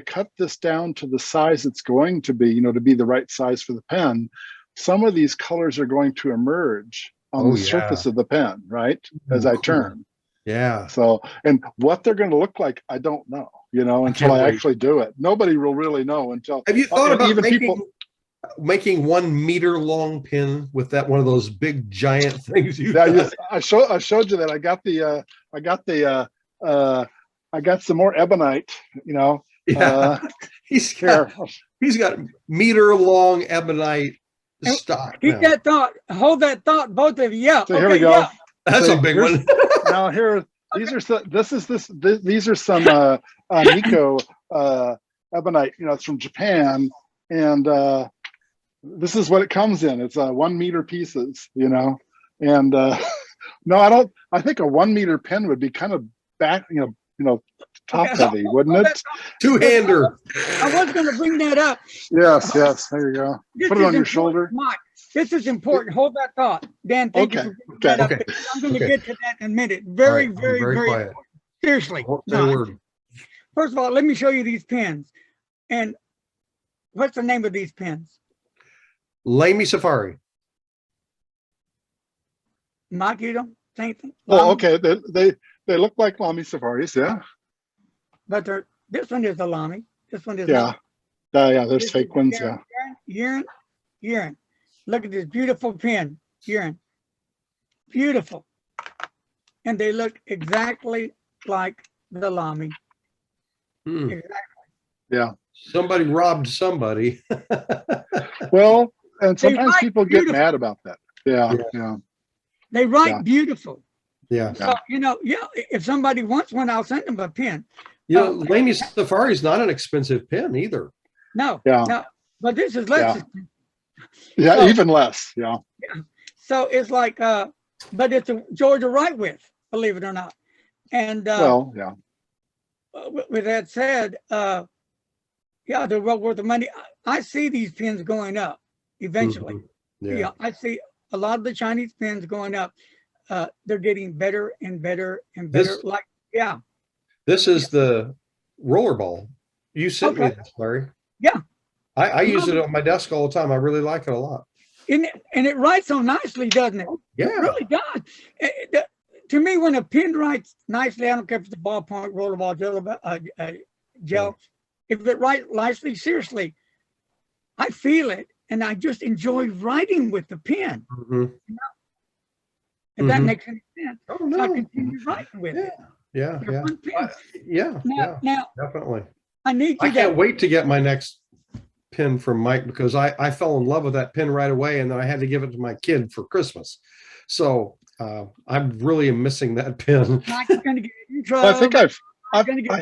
cut this down to the size it's going to be, to be the right size for the pen, some of these colors are going to emerge on the surface of the pen, right? As I turn. Yeah. So, and what they're going to look like, I don't know, until I actually do it. Nobody will really know until. Have you thought about even making 1 meter long pin with one of those big giant things? I showed you that. I got some more ebonite, he's got meter long ebonite stock. Keep that thought. Hold that thought, both of you. Yeah. So here we go. Yeah. That's a big one. Now these are some Nico ebonite. It's from Japan, and this is what it comes in. It's 1 meter pieces. And no, I don't. I think a 1 meter pen would be kind of back. Top heavy, wouldn't it? Two-hander. I was going to bring that up. Yes. There you go. Put it on your shoulder. Mike, this is important. Hold that thought. Dan, thank you for bringing that up. I'm going to get to that in a minute. Very important. Seriously. First of all, let me show you these pens. And what's the name of these pens? Lamy Safari. Mike, you don't say anything? Oh, okay. They look like Lamy Safaris, yeah. But this one is a Lamy. This one is not. There's fake ones, Urine. Look at this beautiful pen. Urine. Beautiful. and they look exactly like the Lamy. Hmm. Exactly. Yeah. Somebody robbed somebody. Well, and sometimes write people get beautiful. mad about that. Yeah. Yeah. Yeah. They write Yeah. beautiful. Yeah. So, if somebody wants one, I'll send them a pen. Lamy Safari is not an expensive pen either. No, Yeah. no, but this is less Yeah. expensive. Yeah. So- Even less. Yeah. So it's like, but it's a Georgia right width, believe it or not. And Well, yeah. with that said, they're well worth the money. I see these pens going up eventually. Mhm. Yeah. I see a lot of the Chinese pens going up. They're getting better and better and better. This is the rollerball. You sent me Okay. this, Larry. Yeah. I use it on my desk all the time. I really like it a lot. And it writes so nicely, doesn't it? Yeah. It really does. To me, when a pen writes nicely, I don't care if it's a ballpoint, rollerball, gel. If it writes nicely, seriously, I feel it, and I just enjoy writing with the pen. Mhm. If that Mhm. makes any sense. Oh So I no. continue writing with it. Yeah. They're Yeah. fun pens. Yeah. Yeah. Now, Definitely. I need I you can't to. wait to get my next pen from Mike because I fell in love with that pen right away, and then I had to give it to my kid for Christmas. So I'm really missing that pen. Mike's going to get in trouble. I think gonna get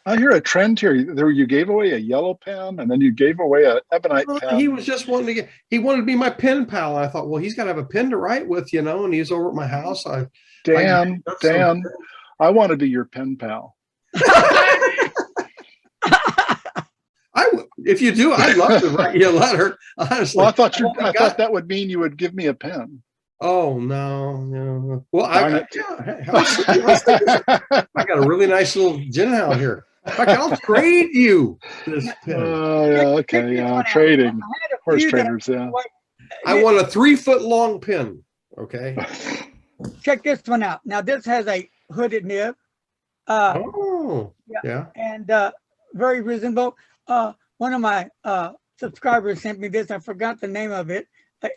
I hear a trend here. There, you gave away a yellow pen, and then you gave away a ebonite pen. He was just wanting to he wanted to be my pen pal. I thought, well, he's got to have a pen to write with, and he's over at my house. Dan, I want to be your pen pal. If you do, I'd love to write you a letter. Honestly, Well, I thought that would mean you would give me a pen. Oh no. Well, I I got a really nice little gin out here. In fact, I'll trade you this pen. Okay, yeah, trading. Horse traders, yeah. I want a 3-foot long pen. Okay. Check this one out. Now this has a hooded nib. Yeah. And very reasonable. One of my subscribers sent me this. I forgot the name of it.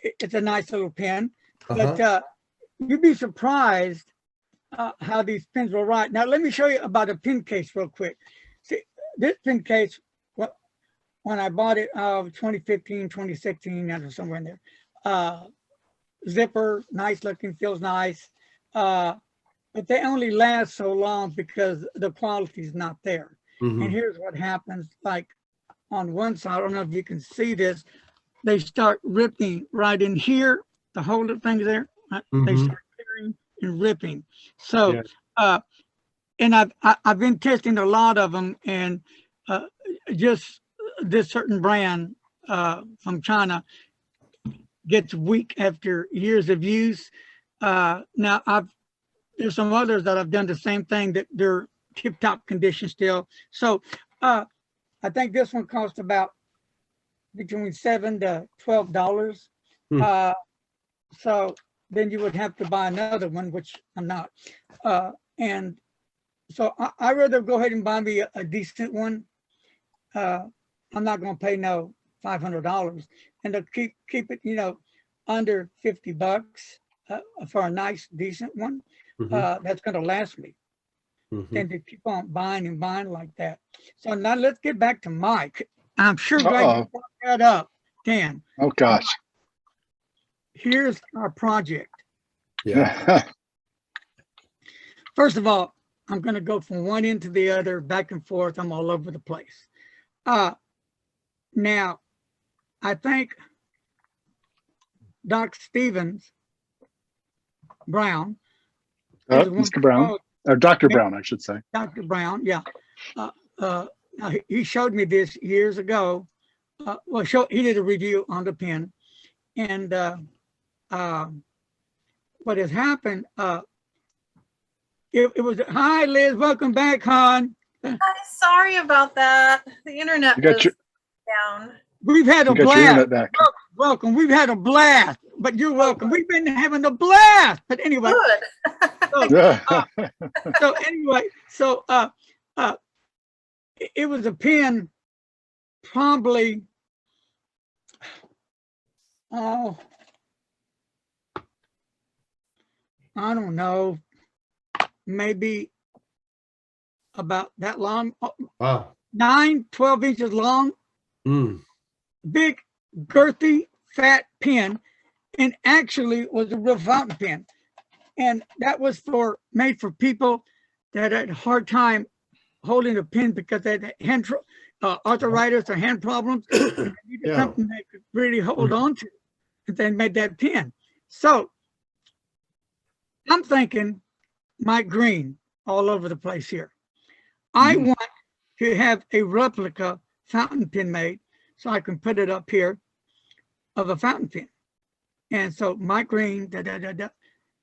It's a nice little pen. But you'd be surprised how these pens will write. Now, let me show you about a pen case real quick. See, this pen case, when I bought it, 2015, 2016, or somewhere in there, zipper, nice looking, feels nice. But they only last so long because the quality is not there. Mhm. And here's what happens. Like on one side, I don't know if you can see this, they start ripping right in here. The holder things there, they start tearing and ripping. So, and I've been testing a lot of them, and just this certain brand from China gets weak after years of use. Now there's some others that I've done the same thing that they're tip-top condition still. So I think this one cost about between $7 to $12. So then you would have to buy another one, which I'm not. And so I'd rather go ahead and buy me a decent one. I'm not going to pay no $500, and to keep it, under $50 for a nice, decent one. That's going to last me. And to keep on buying and buying like that. So now let's get back to Mike. I'm sure glad you brought that up, Dan. Oh gosh. Here's our project. Yeah. First of all, I'm going to go from one end to the other, back and forth. I'm all over the place. Now, I think Doc Stevens Brown. Mr. Brown, or Dr. Brown, I should say. Dr. Brown, yeah. Now he showed me this years ago. He did a review on the pen. And what has happened, it was, hi Liz, welcome back, hon. Hi, sorry about that. The internet was down. We've had a blast. Welcome. We've had a blast, but you're welcome. We've been having a blast. But anyway. Good. So anyway, it was a pen probably, I don't know, maybe about that long, Wow. 12 inches long, Mm. big, girthy, fat pen, and actually was a real fountain pen. And that was made for people that had a hard time holding a pen because they had hand arthritis or hand problems. And they needed Yeah. something they could really hold on to. And they made that pen. So I'm thinking Mike Green all over the place here. I want to have a replica fountain pen made so I can put it up here of a fountain pen. And so Mike Green,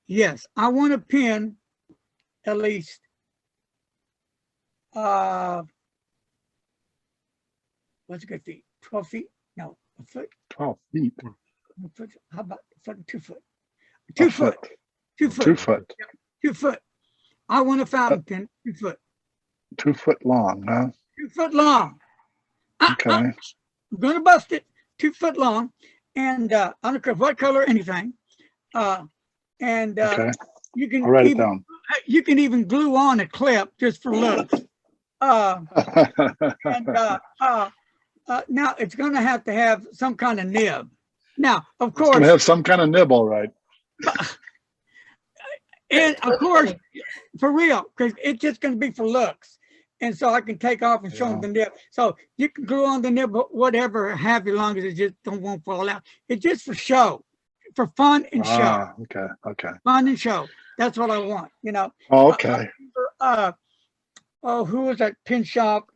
yes, I want a pen at least what's a good feet? 12 feet? No, a foot. 12 feet. A foot. How about a foot? 2 foot? A 2 foot. 2 foot. 2 foot. 2 foot. I want a fountain pen 2 foot. 2 foot long, huh? 2 foot long. Okay. I'm gonna bust it. 2 foot long, and I don't care what color, anything. Okay. You can I'll write it even down. you can even glue on a clip just for looks. Now it's going to have some kind of nib. Now, of It's gonna course, have some kind of nib, all right. and of course, for real, because it's just going to be for looks. And so I can take off and show them the nib. So you can glue on the nib, whatever have you, long as it just won't fall out. It's just for show, for fun and show. Okay. Okay. Fun and show. That's what I want, you know. Oh, okay. Who was that pen shop?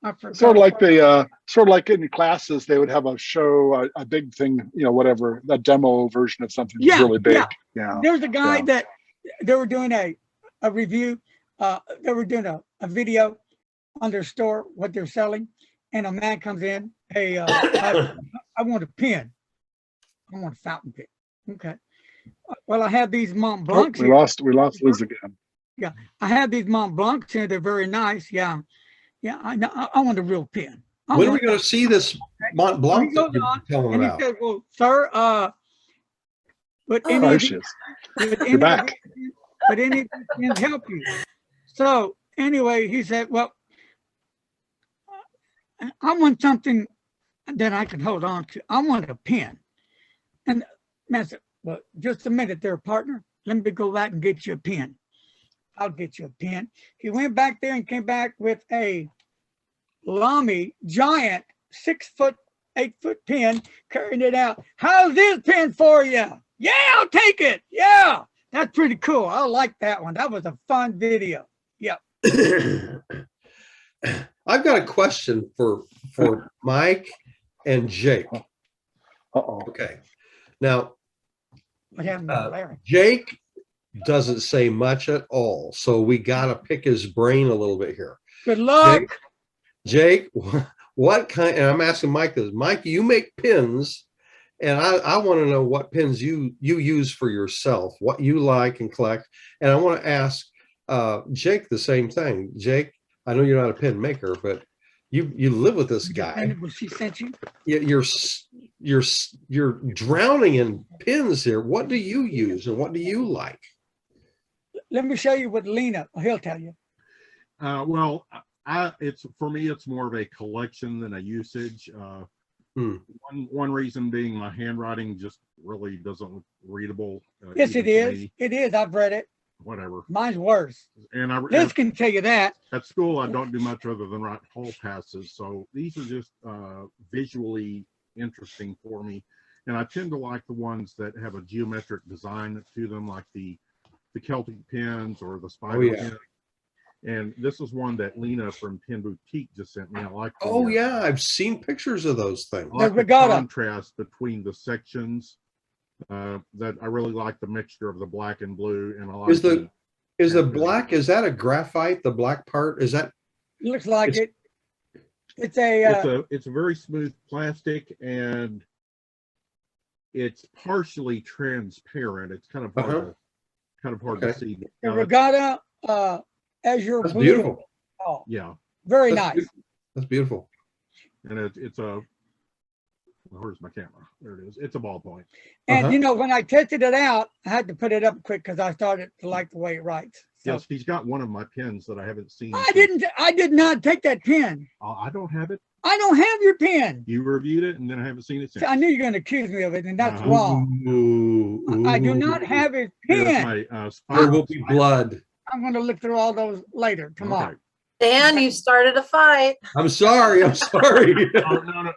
I forgot. Sort of like in classes, they would have a show, a big thing, you know, whatever, a demo version of something that's really big. Yeah. There's a guy that they were doing a review. They were doing a video on their store, what they're selling, and a man comes in. Hey, I want a pen. I want a fountain pen. Okay. Well, I have these Mont Blancs. We lost Liz again. Yeah, I have these Mont Blancs here. They're very nice. Yeah, I know. I want a real pen. When are we going to see this Mont Blanc that you're telling and about? he said, "Well, sir, but any There of she these, is. but You're back. any of these can help you." So anyway, he said, "Well, I want something that I can hold on to. I want a pen." And man said, "Well, just a minute there, partner. Let me go back and get you a pen. I'll get you a pen." He went back there and came back with a Lamy giant 6 foot, 8 foot pen, carrying it out. "How's this pen for you?" "Yeah, I'll take it." "Yeah, that's pretty cool. I like that one. That was a fun video." Yep. I've got a question for Mike and Jake. Uh-oh. Okay. Now, What happened to Larry? Jake doesn't say much at all, so we got to pick his brain a little bit here. Good luck. Jake, what kind, and I'm asking Mike this. Mike, you make pins, and I want to know what pins you use for yourself, what you like and collect. And I want to ask Jake the same thing. Jake, I know you're not a pen maker, but you live with this guy. She sent you. You're drowning in pins here. What do you use and what do you like? Let me show you what Lena, he'll tell you. Well, it's for me, it's more of a collection than a usage. One reason being my handwriting just really doesn't look readable. Yes, it is. It is. I've read it. Whatever. Mine's worse. And Liz can tell you that. At school, I don't do much other than write hall passes. So these are just visually interesting for me. And I tend to like the ones that have a geometric design to them, like the Celtic pens or the spider pen. And this is one that Lena from Pen Boutique just sent me. I like. Yeah, I've seen pictures of those things. I like the contrast between the sections. That I really like the mixture of the black and blue, and I like is the black, is that a graphite? The black part, is that? Looks like it. It's a very smooth plastic, and it's partially transparent. It's kind of hard to see. The Regatta Azure That's blue. beautiful. Oh, yeah, very That's nice. beautiful. That's beautiful. And it's a where's my camera? There it is. It's a ballpoint. And you know, when I tested it out, I had to put it up quick because I started to like the way it writes. So, Yes, he's got one of my pens that I haven't seen. I did not take that pen. I don't have it. I don't have your pen. You reviewed it, and then I haven't seen it since. I knew you're going to accuse me of it, and that's Uh-huh. wrong. I do not have his pen. There will be blood. I'm going to look through all those later tomorrow. Okay. Dan, you started a fight. I'm sorry. I'm sorry.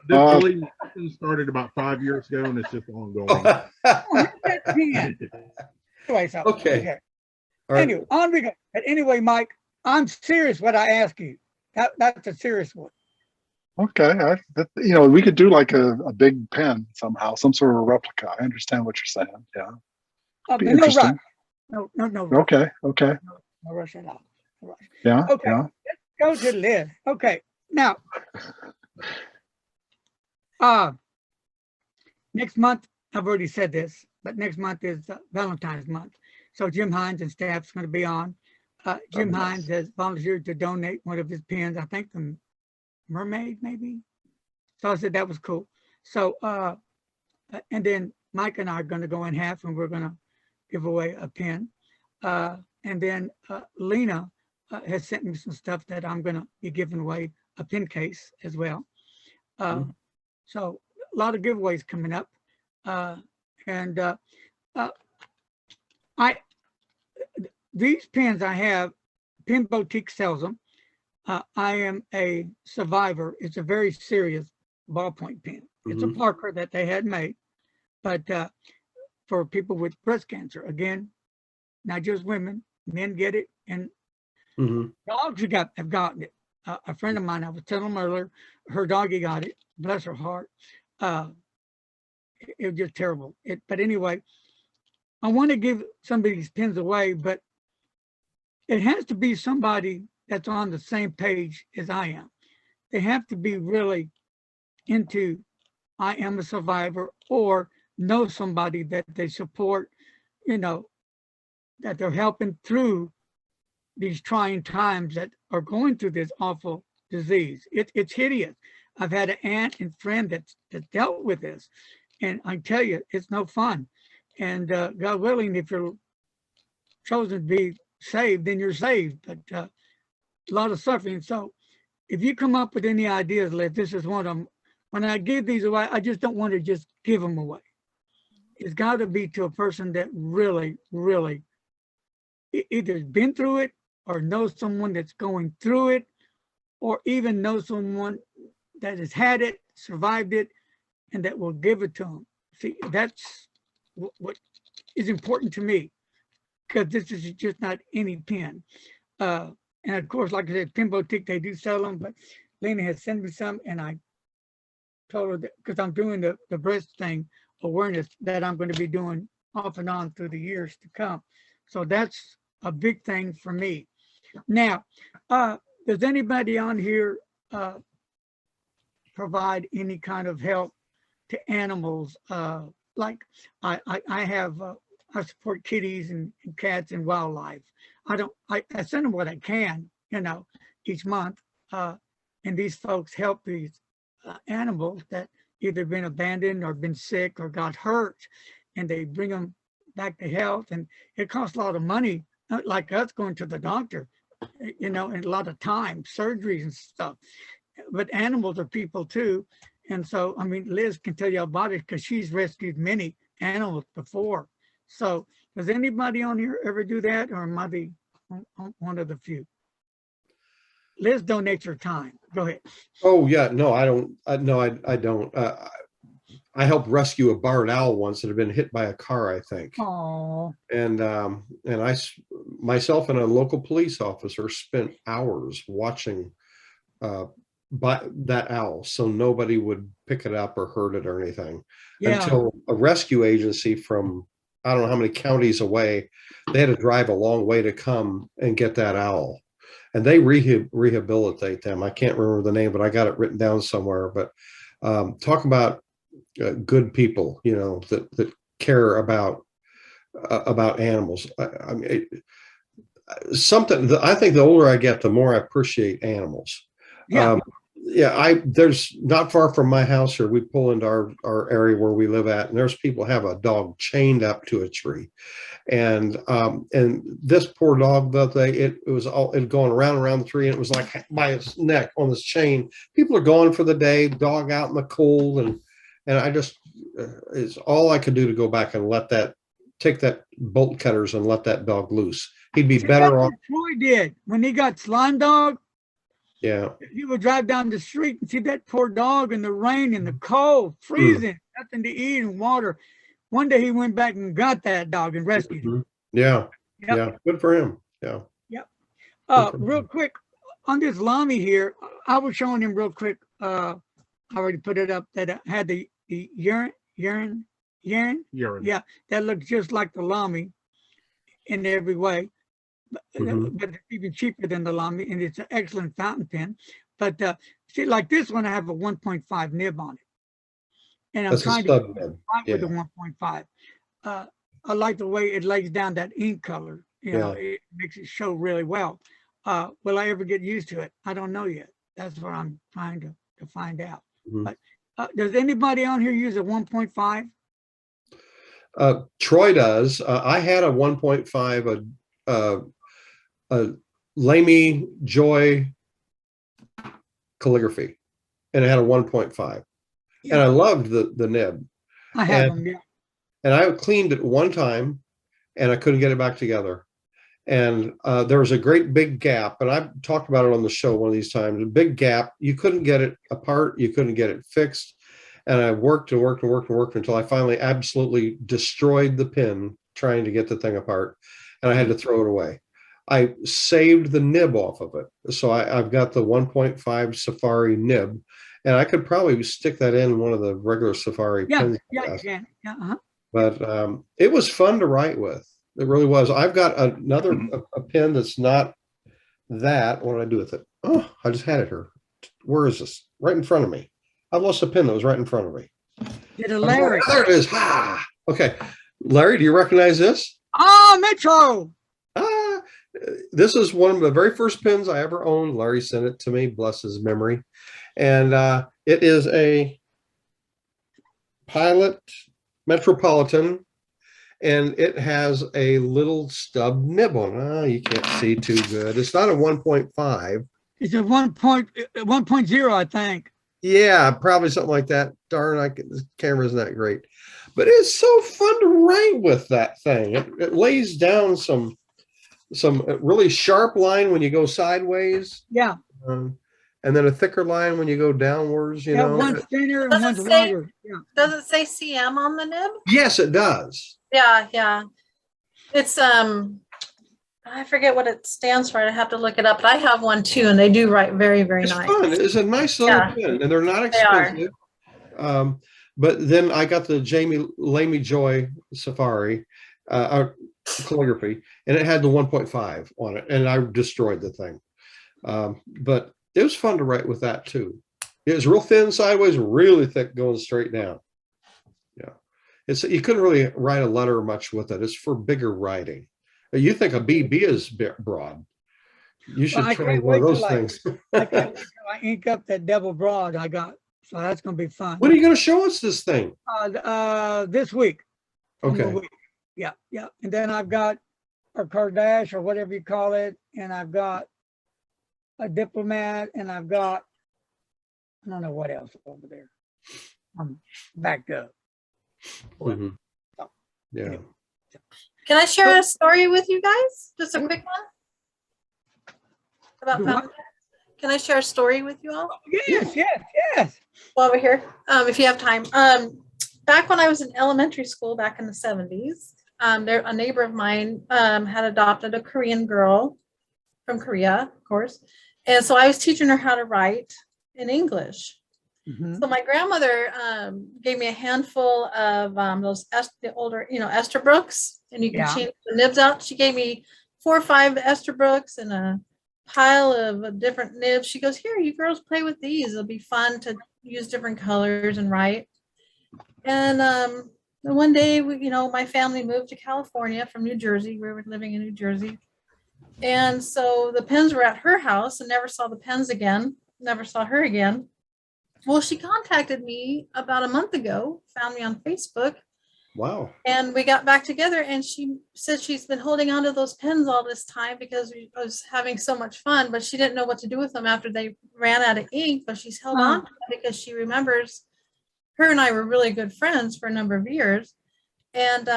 No. This really started about 5 years ago, and it's just ongoing. I don't have that pen. Anyway, so, Okay. All right. Anyway, on we go. But anyway, Mike, I'm serious what I ask you. That's a serious one. Okay, you know, we could do like a big pen somehow, some sort of a replica. I understand what you're saying. Yeah. Be No interesting. rush. No. Okay. No rush at all. No rush. Yeah. Okay. Yeah. Let's go to Liz. Okay. Now, next month, I've already said this, but next month is Valentine's month. So Jim Hines and staff's going to be on. Jim Hines has volunteered to donate one of his pens. I think the Mermaid, maybe. So I said that was cool. So, and then Mike and I are going to go in half, and we're going to give away a pen. And then Lena has sent me some stuff that I'm going to be giving away, a pen case as well. So a lot of giveaways coming up. These pens I have, Pen Boutique sells them. I am a survivor. It's a very serious ballpoint pen. It's a Parker that they had made, but for people with breast cancer, again, not just women, men get it, and dogs have gotten it. A friend of mine, I was telling him earlier, her doggy got it. Bless her heart. It was just terrible. But anyway, I want to give some of these pens away, but it has to be somebody that's on the same page as I am. They have to be really into I am a survivor, or know somebody that they support, you know, that they're helping through these trying times that are going through this awful disease. It's hideous. I've had an aunt and friend that dealt with this, and I tell you, it's no fun. And God willing, if you're chosen to be saved, then you're saved. But a lot of suffering. So if you come up with any ideas, Liz, this is one of them. When I give these away, I just don't want to just give them away. It's got to be to a person that really, really either has been through it, or knows someone that's going through it, or even knows someone that has had it, survived it, and that will give it to them. See, that's what is important to me, because this is just not any pen. And of course, like I said, Pen Boutique, they do sell them, but Lena has sent me some, and I told her that, because I'm doing the breast thing awareness that I'm going to be doing off and on through the years to come. So that's a big thing for me. Now, does anybody on here provide any kind of help to animals? Like I have, I support kitties and cats and wildlife. I send them what I can, you know, each month. And these folks help these animals that either been abandoned or been sick or got hurt, and they bring them back to health. And it costs a lot of money, like us going to the doctor, you know, and a lot of time, surgeries and stuff. But animals are people too. And so, I mean, Liz can tell you about it because she's rescued many animals before. So does anybody on here ever do that, or am I the one of the few? Liz donates her time. Go ahead. Oh yeah, no, I don't. No, I don't. I helped rescue a barred owl once that had been hit by a car, I think. Oh. And myself and a local police officer spent hours watching by that owl, so nobody would pick it up or hurt it or anything. Yeah. Until a rescue agency from I don't know how many counties away, they had to drive a long way to come and get that owl. And they rehabilitate them. I can't remember the name, but I got it written down somewhere. But talk about good people, you know, that care about animals. I mean, something that I think the older I get, the more I appreciate animals. Yeah. there's not far from my house here. We pull into our area where we live at, and there's people have a dog chained up to a tree. And this poor dog, it was going around and around the tree, and it was like by its neck on this chain. People are gone for the day, dog out in the cold, and I just it's all I could do to go back and take that bolt cutters and let that dog loose. He'd be better off. Troy did when he got slime dog. Yeah, he would drive down the street and see that poor dog in the rain, in the cold, freezing, nothing to eat and water. One day he went back and got that dog and rescued him. Yeah. Good for him. Yeah. Real quick on this Lamy here, I was showing him real quick. I already put it up that had the urine. Yeah, that looks just like the Lamy in every way, but it's even cheaper than the Lamy, and it's an excellent fountain pen. But see, like this one, I have a 1.5 nib on it. And I'm trying to with the 1.5. I like the way it lays down that ink color. You know, it makes it show really well. Will I ever get used to it? I don't know yet. That's what I'm trying to find out. But does anybody on here use a 1.5? Troy does. I had a 1.5, a Lamy Joy calligraphy, and it had a 1.5. And I loved the nib. I have them, yeah. And I cleaned it one time, and I couldn't get it back together. And there was a great big gap, and I've talked about it on the show one of these times. A big gap. You couldn't get it apart. You couldn't get it fixed. And I worked and worked and worked and worked until I finally absolutely destroyed the pen trying to get the thing apart, and I had to throw it away. I saved the nib off of it, so I've got the 1.5 Safari nib. And I could probably stick that in one of the regular Safari pens. Yeah, you can. Yeah, But it was fun to write with. It really was. I've got another a pen that's not that. What did I do with it? Oh, I just had it here. Where is this? Right in front of me. I lost a pen that was right in front of me. Get a Larry. There it is. Ha! Okay. Larry, do you recognize this? Metro. This is one of the very first pens I ever owned. Larry sent it to me, bless his memory. And it is a Pilot Metropolitan, and it has a little stub nib on it. Oh, you can't see too good. It's not a 1.5. It's a 1.0, I think. Yeah, probably something like that. Darn, the camera isn't that great. But it's so fun to write with that thing. It lays down some really sharp line when you go sideways. Yeah. And then a thicker line when you go downwards, you know. One's thinner and one's longer. Yeah. Does it say CM on the nib? Yes, it does. Yeah. It's I forget what it stands for. I have to look it up, but I have one too, and they do write very, very it's nice. Fun. It's a nice little pen, and they're not expensive. But then I got the Lamy Joy Safari calligraphy, and it had the 1.5 on it, and I destroyed the thing. But it was fun to write with that too. It was real thin sideways, really thick going straight down. Yeah, you couldn't really write a letter much with it. It's for bigger writing. You think a BB is broad? You should try one of those things. I ink up that double broad I got, so that's going to be fun. When are you going to show us this thing? This week. Okay. Yeah. And then I've got a Kardash or whatever you call it, and I've got a Diplomat, and I've got, I don't know what else over there. I'm backed up. Mm-hmm. Yeah. Anyway. Can I share a story with you guys? Just a quick one about fountain. Can I share a story with you all? Yes. While we're here, if you have time. Back when I was in elementary school, back in the 70s, a neighbor of mine had adopted a Korean girl from Korea, of course. And so I was teaching her how to write in English. Mm-hmm. So my grandmother gave me a handful of the older, Esterbrookes, and you can change the nibs out. She gave me 4 or 5 Esterbrookes and a pile of different nibs. She goes, "Here, you girls play with these. It'll be fun to use different colors and write." And one day, my family moved to California from New Jersey. We were living in New Jersey. And so the pens were at her house and never saw the pens again. never saw her again. Well, she contacted me about a month ago, found me on Facebook, Wow. and we got back together, and she said she's been holding on to those pens all this time because we was having so much fun, but she didn't know what to do with them after they ran out of ink, but she's held on to them because she remembers her and I were really good friends for a number of years. And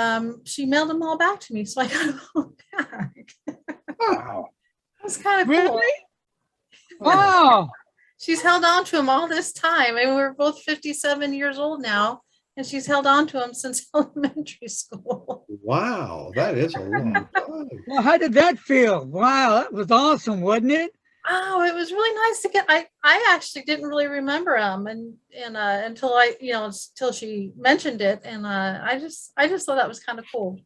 she mailed them all back to me. So I got them all back. Wow. It was kind of cool. Really? Wow. She's held on to them all this time. And we're both 57 years old now. And she's held on to them since elementary school. Wow. That is a long time. Well, how did that feel? Wow, that was awesome, wasn't it? Oh, it was really nice to get. I actually didn't really remember them and until until she mentioned it, and I just thought that was kind of cool.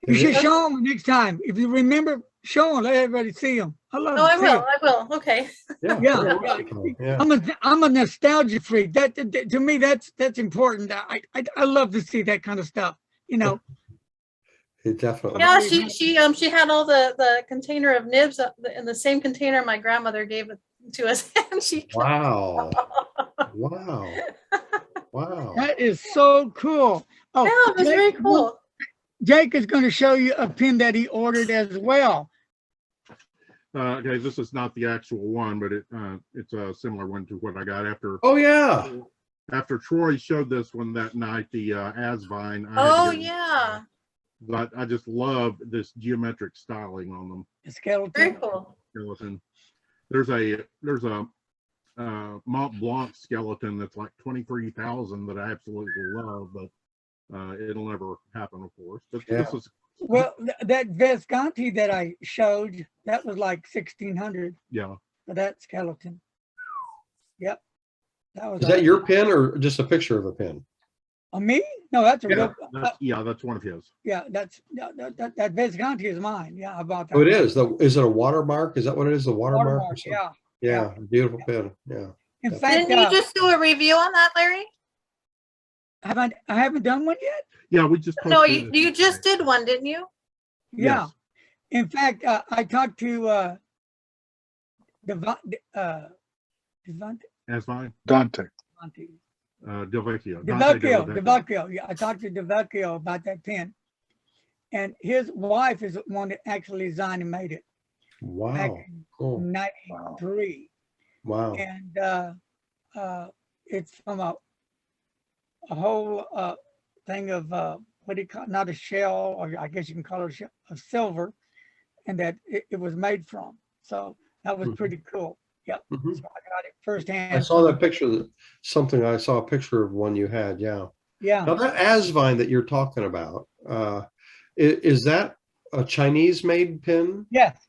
You should show them next time. If you remember, show them. Let everybody see them. I love. Oh, I will. Okay. Yeah. Yeah. I'm a nostalgia freak. That to me, that's important. I love to see that kind of stuff. You know. It definitely. Yeah, she had all the container of nibs in the same container my grandmother gave it to us, and she. Wow. Wow. Wow. That is so cool. Oh, yeah, it was very cool. Jake is going to show you a pen that he ordered as well. Okay, this is not the actual one, but it's a similar one to what I got after. Oh yeah. After Troy showed this one that night, the Asvine. Oh yeah. But I just love this geometric styling on them. The skeleton. Very cool. Skeleton. There's a Mont Blanc skeleton that's like 23,000 that I absolutely love, but it'll never happen, of course. But this is well, that Visconti that I showed, that was like 1,600 yeah. for that skeleton. Yep. That was. Is that your pen or just a picture of a pen? Me? No, that's a real. That's one of his. Yeah, that Visconti is mine. Yeah, I bought that. Oh, it is. Is it a watermark? Is that what it is? The watermark? Or something? Yeah. Yeah. Beautiful pen. Yeah. In fact, didn't you just do a review on that, Larry? I haven't done one yet. Yeah, we just. No, you just did one, didn't you? Yeah. Yes. In fact, I talked to Asvine. Dante. DeVecchio. Yeah, I talked to DeVecchio about that pen, and his wife is the one that actually designed and made it. Wow. Back in Cool. 93. Wow. And it's from a whole thing of what do you call, not a shell, or I guess you can call it a silver, and that it was made from. So that was pretty cool. Yep. So I got it firsthand. I saw that picture. I saw a picture of one you had. Yeah. Yeah. Now that Asvine that you're talking about, is that a Chinese-made pen? Yes.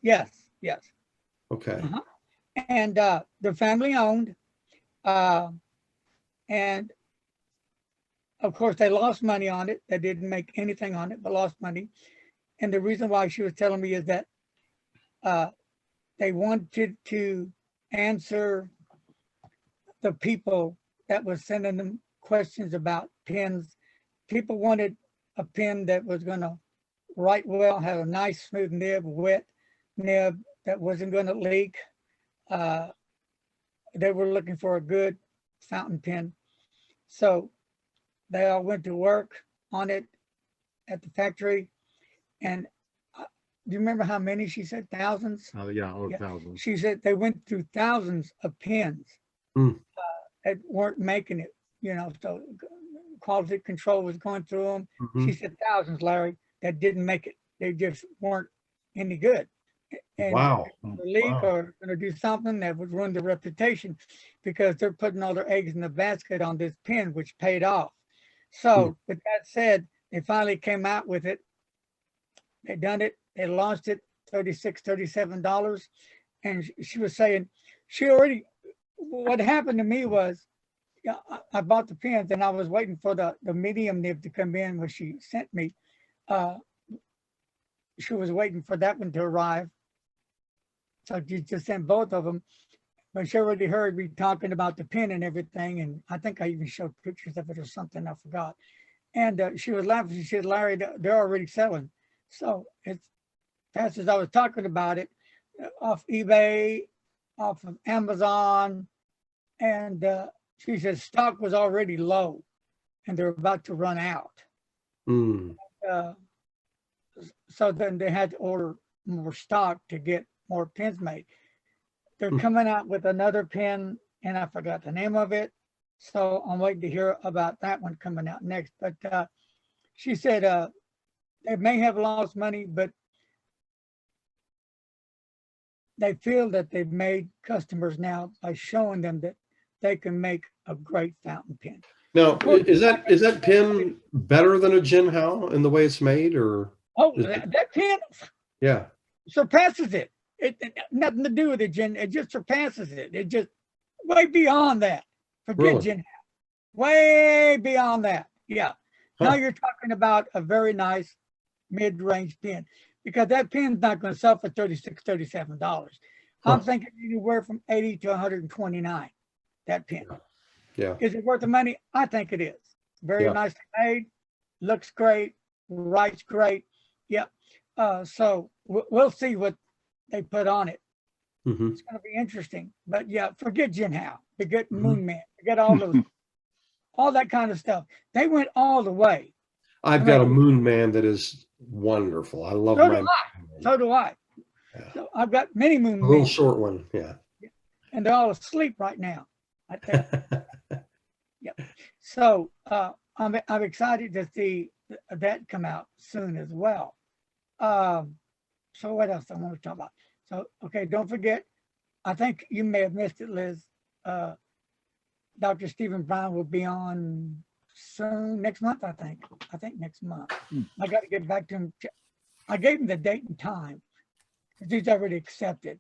Okay. And they're family owned, and of course they lost money on it. They didn't make anything on it, but lost money. And the reason why she was telling me is that they wanted to answer the people that was sending them questions about pens. People wanted a pen that was going to write well, have a nice smooth nib, wet nib that wasn't going to leak. They were looking for a good fountain pen. So they all went to work on it at the factory. And do you remember how many she said? Thousands? Yeah, thousands. She said they went through thousands of pens that weren't making it, so quality control was going through them. She said thousands, Larry, that didn't make it. They just weren't any good. And wow. Leak or going to do something that would ruin their reputation, because they're putting all their eggs in the basket on this pen, which paid off. So with that said, they finally came out with it. They done it. They launched it, $36, $37. And she was saying, what happened to me was, I bought the pens and I was waiting for the medium nib to come in, when she sent me. She was waiting for that one to arrive. So she just sent both of them. But she already heard me talking about the pen and everything. And I think I even showed pictures of it or something, I forgot. And she was laughing. She said, Larry, they're already selling. So it's fast as I was talking about it, off eBay, off of Amazon, And she said stock was already low and they're about to run out. Mm. So then they had to order more stock to get more pens made. They're Hmm. coming out with another pen, and I forgot the name of it. So I'm waiting to hear about that one coming out next. But she said they may have lost money, but they feel that they've made customers now by showing them that they can make a great fountain pen. Now, Of course, is that pen better than a Jinhao in the way it's made, or oh, is it- that pen yeah? surpasses it. It nothing to do with it, Jen. It just surpasses it. It just way beyond that. Forget Really? Jen. Way beyond that. Yeah. Now Huh. you're talking about a very nice mid-range pen, because that pen's not going to sell for $36, $37. I'm Huh. thinking anywhere from 80 to 129. That pen. Yeah. Is it worth the money? I think it is. Very Yeah. nicely made, looks great, writes great. Yep. So we'll see what they put on it. Hmm. It's going to be interesting. But yeah, forget Jinhao, forget Mhm. Moon Man, forget all those, all that kind of stuff. They went all the way. I've got a Moon Man that is wonderful. I love So my do Moon I. Man. So do I. Yeah. So I've got many Moon A little Men, short one. Yeah. and they're all asleep right now. Right there. So I'm excited to see that come out soon as well. So what else I want to talk about? So okay, don't forget. I think you may have missed it, Liz. Dr. Stephen Brown will be on soon next month. I think next month. I got to get back to him. I gave him the date and time because he's already accepted.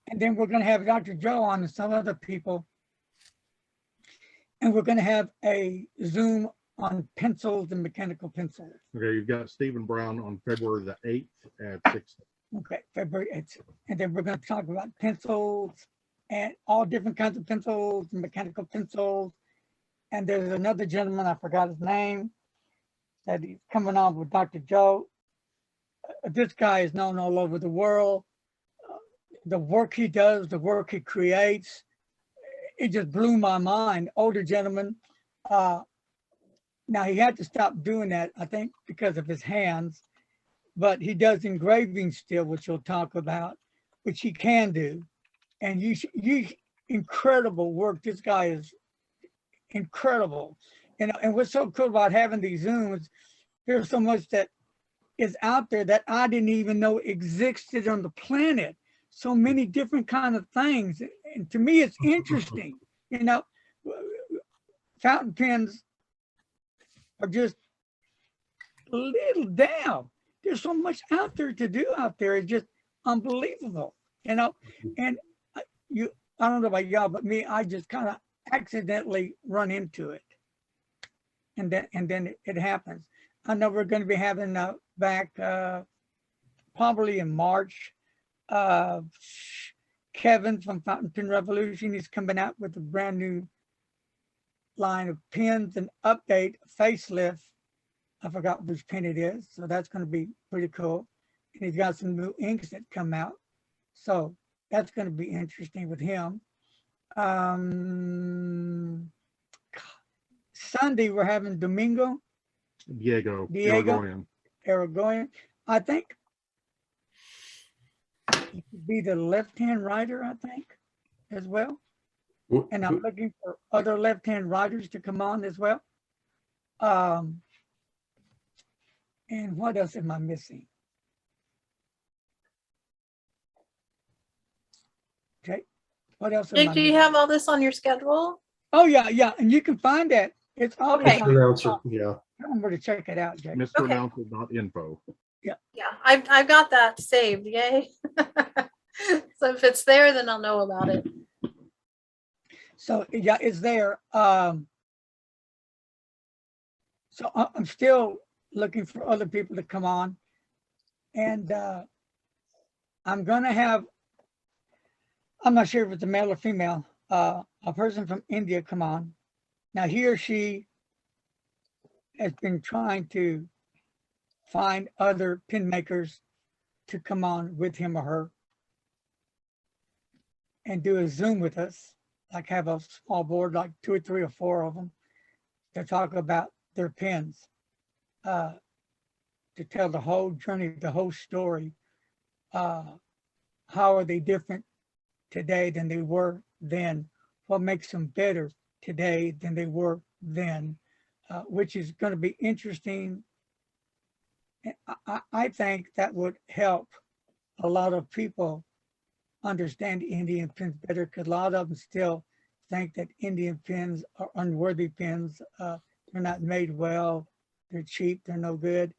And then we're going to have Dr. Joe on and some other people. And we're going to have a Zoom on pencils and mechanical pencils. Okay, you've got Stephen Brown on February the 8th at 6. Okay, February 8th. And then we're going to talk about pencils and all different kinds of pencils and mechanical pencils. And there's another gentleman, I forgot his name, that he's coming on with Dr. Joe. This guy is known all over the world. The work he does, the work he creates, it just blew my mind. Older gentleman. Now he had to stop doing that, I think, because of his hands, but he does engraving still, which we'll talk about, which he can do. And you incredible work. This guy is incredible. And what's so cool about having these Zooms, there's so much that is out there that I didn't even know existed on the planet. So many different kind of things. And to me, it's interesting. Fountain pens are just a little down. There's so much out there to do out there. It's just unbelievable, And I don't know about y'all, but me, I just kind of accidentally run into it. And then it happens. I know we're going to be having back probably in March. Kevin from Fountain Pen Revolution is coming out with a brand new line of pens and update, facelift. I forgot which pen it is, so that's going to be pretty cool. And he's got some new inks that come out, so that's going to be interesting with him. Sunday we're having Diego Aragoyan. I think he could be the left-hand writer, I think, as well. And I'm looking for other left-hand writers to come on as well. And what else am I missing? Okay, what else am I Jake, do you missing? have all this on your schedule? Oh yeah, and you can find that. It's all Okay. on. Announcer, yeah. Remember to check it out, Jake. mrannouncer.info. Yeah, I've got that saved. Yay. So if it's there, then I'll know about it. So yeah, it's there. So I'm still looking for other people to come on, and I'm gonna have, I'm not sure if it's a male or female, a person from India come on. Now he or she has been trying to find other pen makers to come on with him or her. and do a Zoom with us, like have a small board, like 2 or 3 or 4 of them, to talk about their pens, to tell the whole journey, the whole story. How are they different today than they were then? What makes them better today than they were then? Which is going to be interesting. I think that would help a lot of people understand Indian pens better, because a lot of them still think that Indian pens are unworthy pens. They're not made well, they're cheap, they're no good.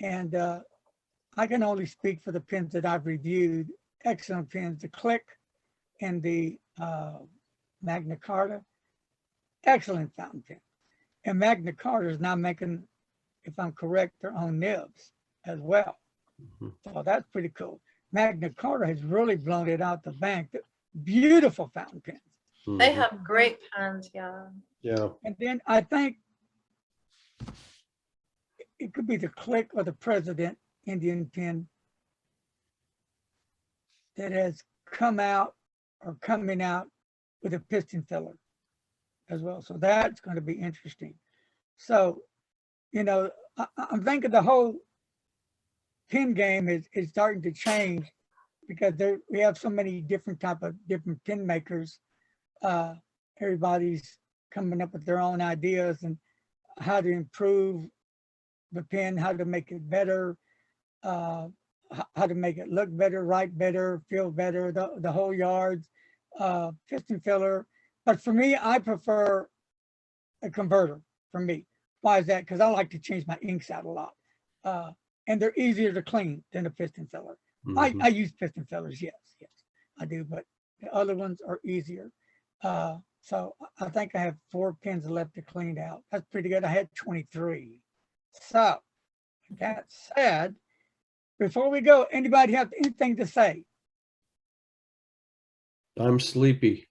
And I can only speak for the pens that I've reviewed. Excellent pens, the Click and the Magna Carta, excellent fountain pen. And Magna Carta is now making, if I'm correct, their own nibs as well. So that's pretty cool. Magna Carta has really blown it out the bank. Beautiful fountain pens. They have great pens, yeah. Yeah. And then I think it could be the Click or the President Indian pen that has come out or coming out with a piston filler as well. So that's going to be interesting. So, you know, I'm thinking the whole pen game is starting to change, because we have so many different pen makers. Everybody's coming up with their own ideas and how to improve the pen, how to make it better, how to make it look better, write better, feel better, the whole yards, piston filler. But for me, I prefer a converter for me. Why is that? Because I like to change my inks out a lot. And they're easier to clean than a piston filler. I use piston fillers, yes, I do, but the other ones are easier. So I think I have 4 pens left to clean out. That's pretty good. I had 23. So that said, before we go, anybody have anything to say? I'm sleepy.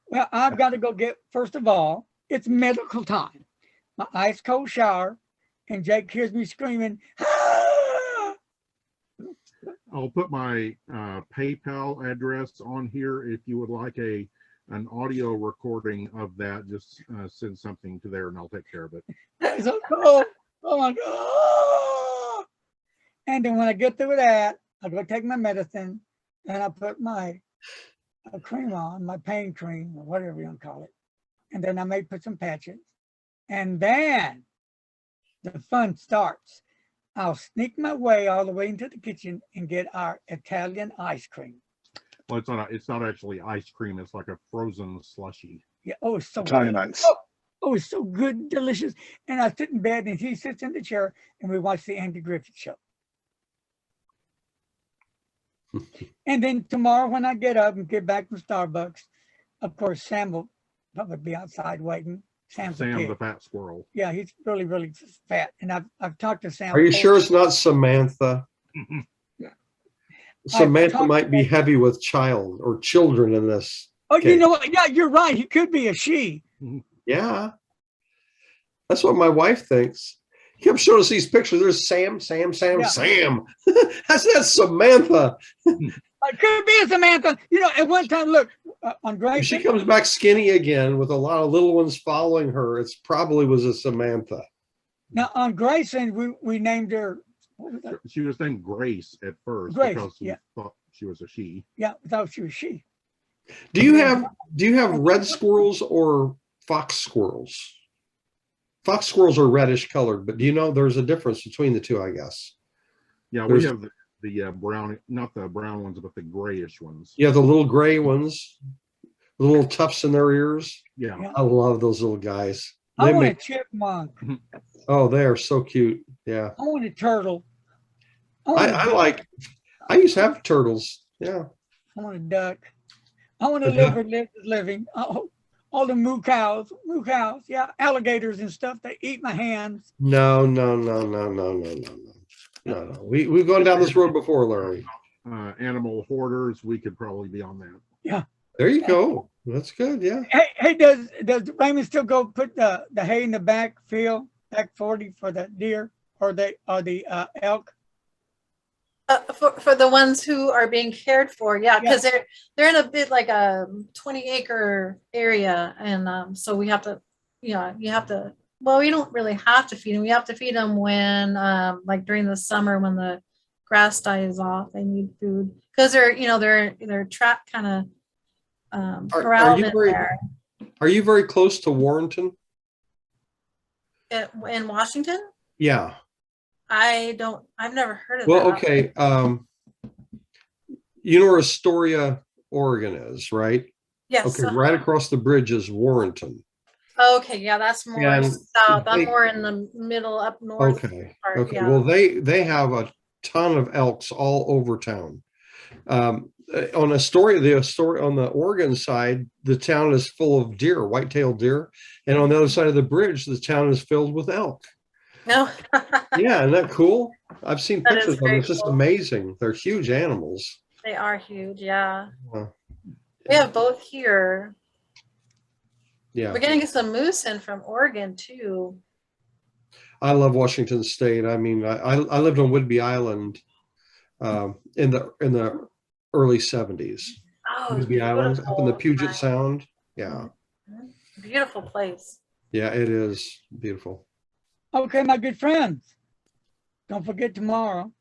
Well, I've got to go get, first of all, it's medical time. My ice cold shower, and Jake hears me screaming, "Ah!" I'll put my PayPal address on here if you would like an audio recording of that. Just send something to there and I'll take care of it. It's so cold. Oh my God. And then when I get through with that, I'll go take my medicine, and I'll put my cream on, my pain cream, or whatever you want to call it. And then I may put some patches. And then the fun starts. I'll sneak my way all the way into the kitchen and get our Italian ice cream. Well, it's not actually ice cream. It's like a frozen slushy. Yeah. Oh, it's so Italian good. ice. Oh, it's so good and delicious. And I sit in bed and he sits in the chair and we watch the Andy Griffith Show. And then tomorrow when I get up and get back from Starbucks, of course, Sam will probably be outside waiting. Sam the fat squirrel. Yeah, he's really, really fat. And I've talked to Sam. Are you sure it's not Samantha? Samantha might be heavy with child or children in this. Oh, case. you know what? Yeah, you're right. He could be a she. Yeah. That's what my wife thinks. He kept showing us these pictures. There's Sam. Yeah. That's Samantha. It could be a Samantha. You know, at one time, look, on If Grayson. she comes back skinny again with a lot of little ones following her, it's probably was a Samantha. Now, on Grayson, we named her. What was that? She was named Grace at first Grace, because we yeah. thought she was a she. Yeah, we thought she was she. Do you have red squirrels or fox squirrels? Fox squirrels are reddish colored, but do you know there's a difference between the two, I guess? Yeah, we have the brown, not the brown ones, but the grayish ones. Yeah, the little gray ones, the little tufts in their ears. Yeah. I love those little guys. I want a chipmunk. Oh, they are so cute. Yeah. I want a turtle. I used to have turtles. Yeah. I want a duck. I want to live where live is living. Oh, all the moo cows. Yeah, alligators and stuff. They eat my hands. No. We've gone down this road before, Larry. Animal hoarders, we could probably be on that. Yeah. There you go. That's good. Yeah. Hey, does Raymond still go put the hay in the back 40 for the deer or the elk? For the ones who are being cared for, yeah, because Yeah. they're in a bit like a 20-acre area, and so we have to, yeah, you have to. Well, we don't really have to feed them. We have to feed them when, like during the summer when the grass dies off. They need food because they're trapped kind of Are corralled you in very there. are you very close to Warrenton? In Washington, Yeah. I've never heard of Well, that. okay. You know where Astoria, Oregon is, right? Yes. Okay, right across the bridge is Warrenton. Okay, yeah, that's more And south. I'm they- more in the middle, up north. Okay. part, Okay. yeah. Well, they have a ton of elks all over town. On Astoria, on the Oregon side, the town is full of deer, white-tailed deer, and on the other side of the bridge, the town is filled with elk. No. Yeah, isn't that cool? I've seen That is pictures of them. very It's just cool. amazing. They're huge animals. They are huge, yeah. Uh, We have both here. Yeah, We're getting some moose in from Oregon too. I love Washington State. I mean, I lived on Whidbey Island in the early 70s. Oh, it's Whidbey Island up in the beautiful. Puget Sound. Yeah, Beautiful place. yeah, it is beautiful. Okay, my good friends, don't forget tomorrow.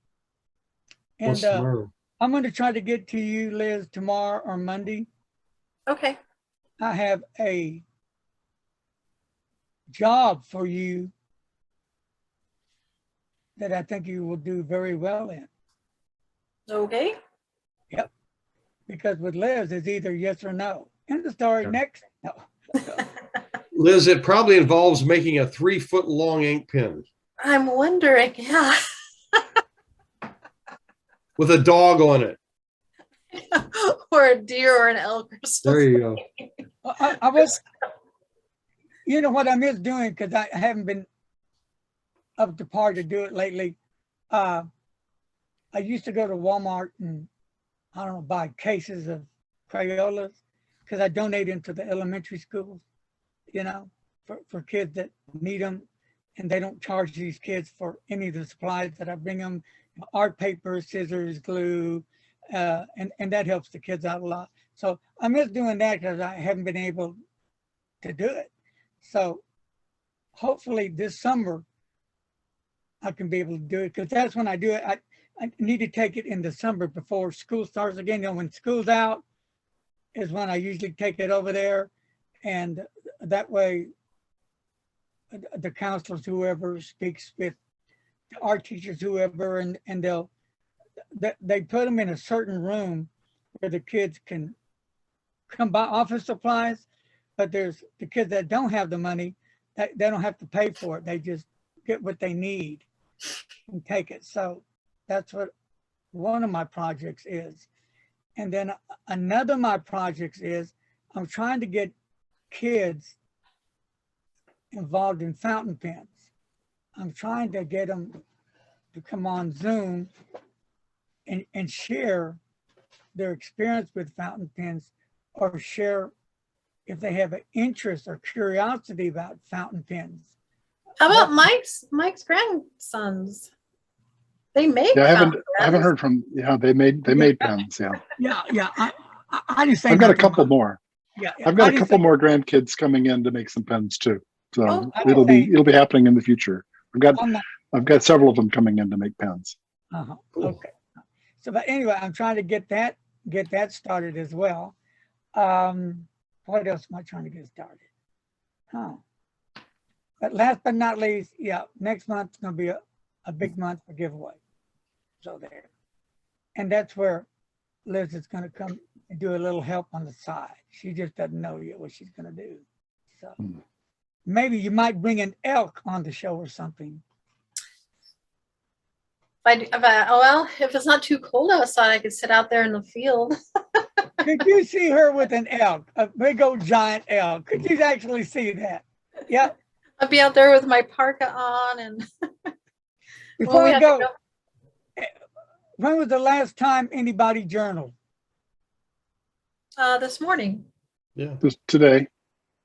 And What's tomorrow? I'm going to try to get to you, Liz, tomorrow or Monday. Okay. I have a job for you that I think you will do very well in. Okay. Because with Liz, it's either yes or no. End the story. Yeah. Next. No. Liz, it probably involves making a 3-foot long ink pen I'm wondering, yeah. with a dog on it. Or a deer or an elk or There something. you go. I was, you know what I miss doing because I haven't been up to par to do it lately. I used to go to Walmart and I don't know, buy cases of Crayolas because I donate them to the elementary schools, you know, for kids that need them. And they don't charge these kids for any of the supplies that I bring them, art paper, scissors, glue, and that helps the kids out a lot. So I miss doing that because I haven't been able to do it. So hopefully this summer I can be able to do it because that's when I do it. I need to take it in December before school starts again. You know, when school's out is when I usually take it over there. And that way the counselors, whoever speaks with the art teachers, whoever, and they put them in a certain room where the kids can come buy office supplies, but there's the kids that don't have the money, they don't have to pay for it. They just get what they need and take it. So that's what one of my projects is. And then another of my projects is I'm trying to get kids involved in fountain pens. I'm trying to get them to come on Zoom and share their experience with fountain pens or share if they have an interest or curiosity about fountain pens. How about Mike's grandsons? They make Yeah, I haven't fountain heard from. Yeah, they made pens. Yeah, Yeah. I didn't say I've got a nothing couple about- more. Yeah, I've got I a didn't couple say- more grandkids coming in to make some pens too. So Oh, it'll okay. be happening in the future. I'm not- I've got several of them coming in to make pens. Cool. Okay. So, but anyway, I'm trying to get that started as well. What else am I trying to get started? But last but not least, yeah, next month's gonna be a big month for giveaway. So there. And that's where Liz is gonna come and do a little help on the side. She just doesn't know yet what she's gonna do. So maybe you might bring an elk on the show or something. if it's not too cold outside, I could sit out there in the field. Could you see her with an elk, a big old giant elk? Could you actually see that? Yeah. I'd be out there with my parka on and Before we have to go, when was the last time anybody journaled? this morning. Yeah. Just today.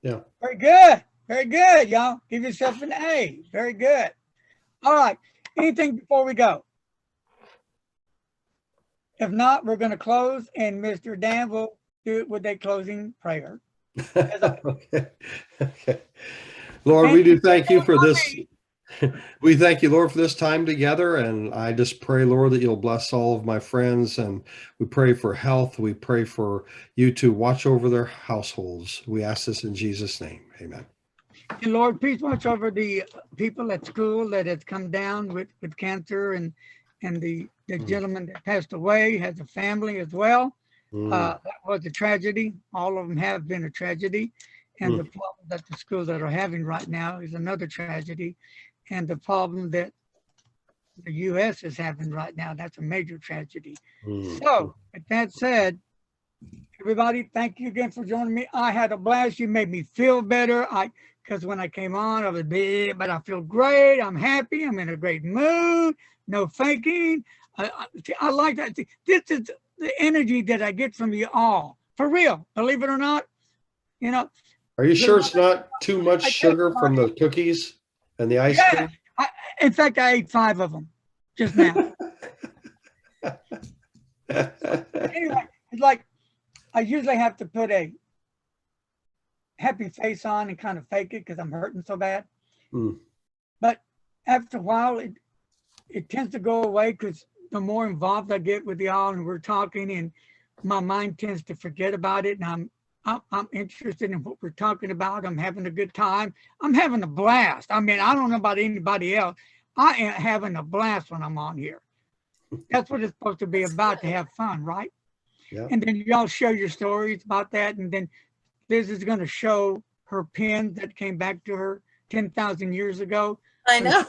Very good. Very good, y'all. Give yourself an A. Very good. All right. Anything before we go? If not, we're going to close, and Mr. Dan will do it with a closing prayer. Okay. Okay. Lord, we do thank you for this. We thank you, Lord, for this time together. And I just pray, Lord, that you'll bless all of my friends. And we pray for health. We pray for you to watch over their households. We ask this in Jesus' name. Amen. And Lord, please watch over the people at school that has come down with cancer, and the gentleman that passed away has a family as well. That was a tragedy. All of them have been a tragedy. And the problem that the schools that are having right now is another tragedy. And the problem that the U.S. is having right now, that's a major tragedy. So, with that said, everybody, thank you again for joining me. I had a blast. You made me feel better. Because when I came on, I was big, but I feel great. I'm happy. I'm in a great mood. No faking. I like that. This is the energy that I get from you all. For real. Believe it or not. You know. Are you sure it's not too much sugar from the cookies and the ice cream? In fact, I ate 5 of them just now. Anyway, it's like I usually have to put a happy face on and kind of fake it because I'm hurting so bad. But after a while, it tends to go away because the more involved I get with y'all and we're talking, and my mind tends to forget about it, and I'm interested in what we're talking about. I'm having a good time. I'm having a blast. I mean, I don't know about anybody else. I am having a blast when I'm on here. That's what it's supposed to be about, to have fun, right? Yeah. And then y'all share your stories about that. And then Liz is going to show her pen that came back to her 10,000 years ago. I know.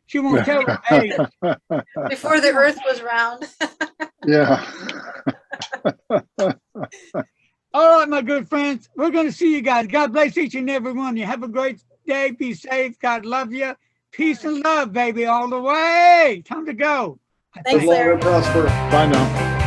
She won't tell her age. Before the earth was round. Yeah. All right, my good friends, we're going to see you guys. God bless each and every one of you. Have a great day. Be safe. God love you. Peace and love, baby, all the way. Time to go. Thanks, Good luck Larry. and prosper. Bye now.